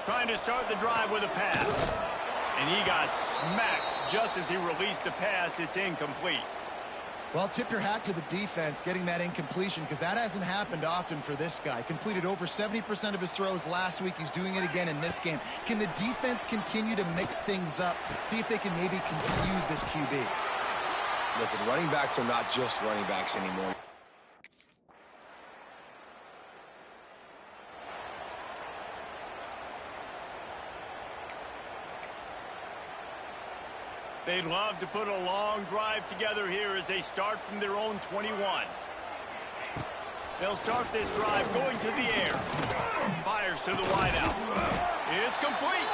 trying to start the drive with a pass. And he got smacked just as he released the pass. It's incomplete. Well, tip your hat to the defense getting that incompletion, because that hasn't happened often for this guy. Completed over 70% of his throws last week. He's doing it again in this game. Can the defense continue to mix things up? See if they can maybe confuse this QB. Listen, running backs are not just running backs anymore. They'd love to put a long drive together here as they start from their own 21. They'll start this drive going to the air. Fires to the wideout. It's complete.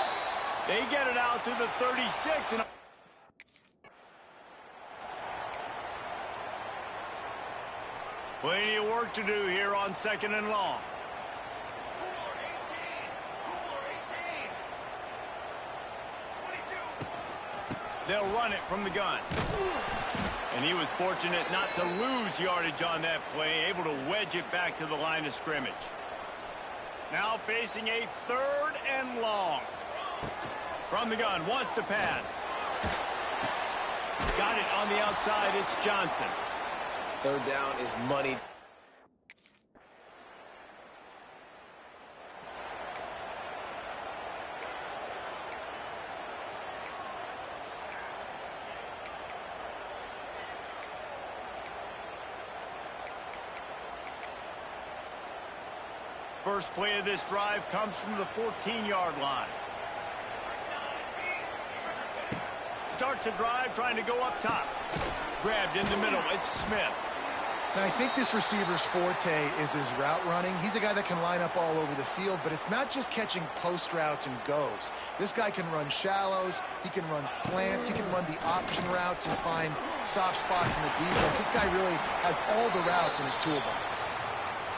They get it out to the 36. And plenty of work to do here on 2nd and long. They'll run it from the gun. And he was fortunate not to lose yardage on that play, able to wedge it back to the line of scrimmage. Now facing a 3rd and long. From the gun, wants to pass. Got it on the outside, it's Johnson. 3rd down is money. First play of this drive comes from the 14-yard line. Starts a drive trying to go up top. Grabbed in the middle. It's Smith. Now, I think this receiver's forte is his route running. He's a guy that can line up all over the field, but it's not just catching post routes and goes. This guy can run shallows. He can run slants. He can run the option routes and find soft spots in the defense. This guy really has all the routes in his toolbox.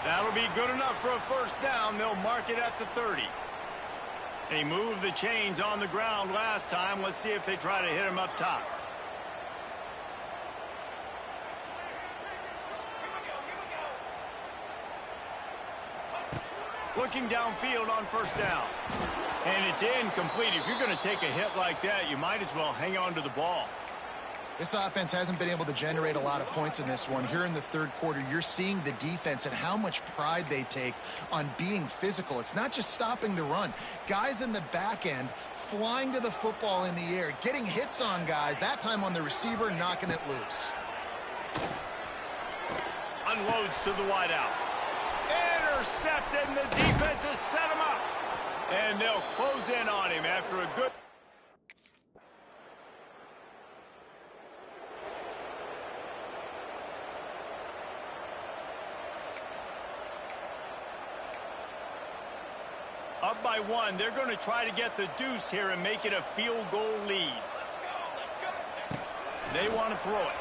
That'll be good enough for a first down. They'll mark it at the 30. They moved the chains on the ground last time. Let's see if they try to hit him up top. Looking downfield on first down. And it's incomplete. If you're going to take a hit like that, you might as well hang on to the ball. This offense hasn't been able to generate a lot of points in this one. Here in the 3rd quarter, you're seeing the defense and how much pride they take on being physical. It's not just stopping the run. Guys in the back end flying to the football in the air, getting hits on guys, that time on the receiver, knocking it loose. Unloads to the wideout. Intercepted, and the defense has set him up. And they'll close in on him after a good... Up by 1, they're going to try to get the deuce here and make it a field goal lead. They want to throw it.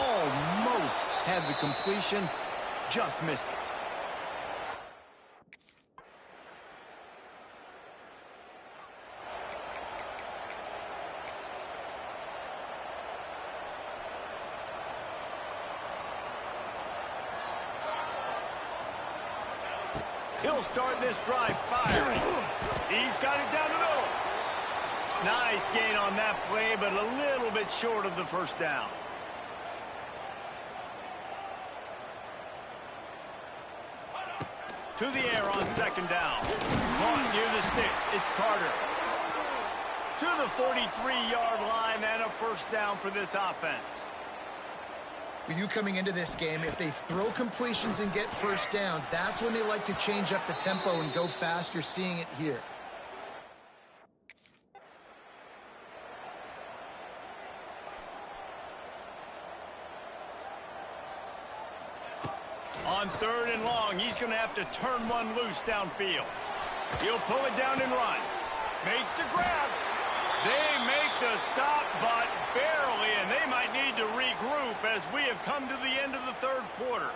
Almost had the completion, just missed it. He'll start this drive firing. He's got it down the middle. Nice gain on that play, but a little bit short of the first down. To the air on 2nd down. Caught near the sticks. It's Carter. To the 43-yard line and a first down for this offense. You coming into this game, if they throw completions and get first downs, that's when they like to change up the tempo and go fast. You're seeing it here. On 3rd and long, he's going to have to turn one loose downfield. He'll pull it down and run. Makes the grab. They make the stop, but barely, and they might need to regroup as we have come to the end of the 3rd quarter.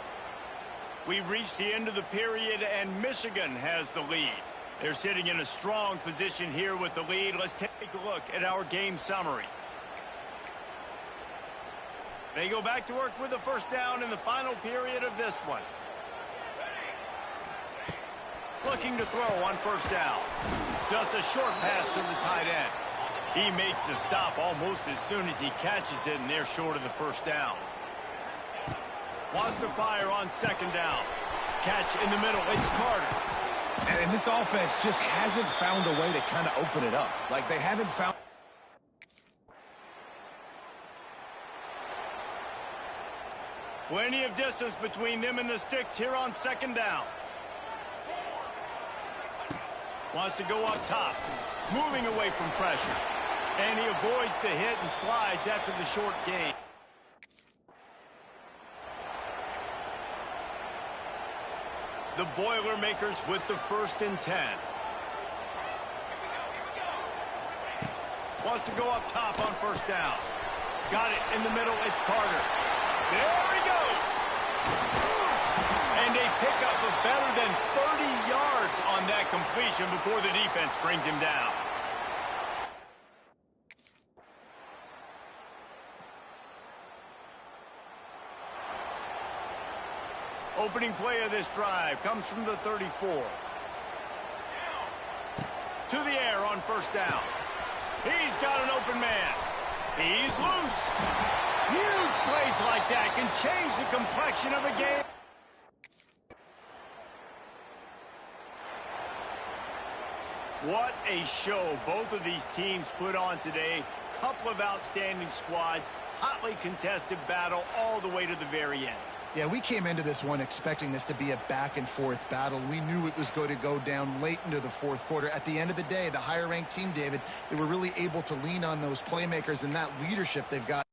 We've reached the end of the period, and Michigan has the lead. They're sitting in a strong position here with the lead. Let's take a look at our game summary. They go back to work with a first down in the final period of this one. Looking to throw on first down. Just a short pass to the tight end. He makes the stop almost as soon as he catches it, and they're short of the first down. Wants to fire on 2nd down. Catch in the middle. It's Carter. And this offense just hasn't found a way to kind of open it up. Like they haven't found... Plenty of distance between them and the sticks here on 2nd down. Wants to go up top. Moving away from pressure. And he avoids the hit and slides after the short gain. The Boilermakers with the 1st and 10. Wants to go up top on 1st down. Got it in the middle. It's Carter. There he goes. And they pick up a better than 30 yards on that completion before the defense brings him down. Opening play of this drive comes from the 34. To the air on 1st down. He's got an open man. He's loose. Huge plays like that can change the complexion of a game. What a show both of these teams put on today. Couple of outstanding squads. Hotly contested battle all the way to the very end. Yeah, we came into this one expecting this to be a back-and-forth battle. We knew it was going to go down late into the 4th quarter. At the end of the day, the higher-ranked team, David, they were really able to lean on those playmakers and that leadership they've got.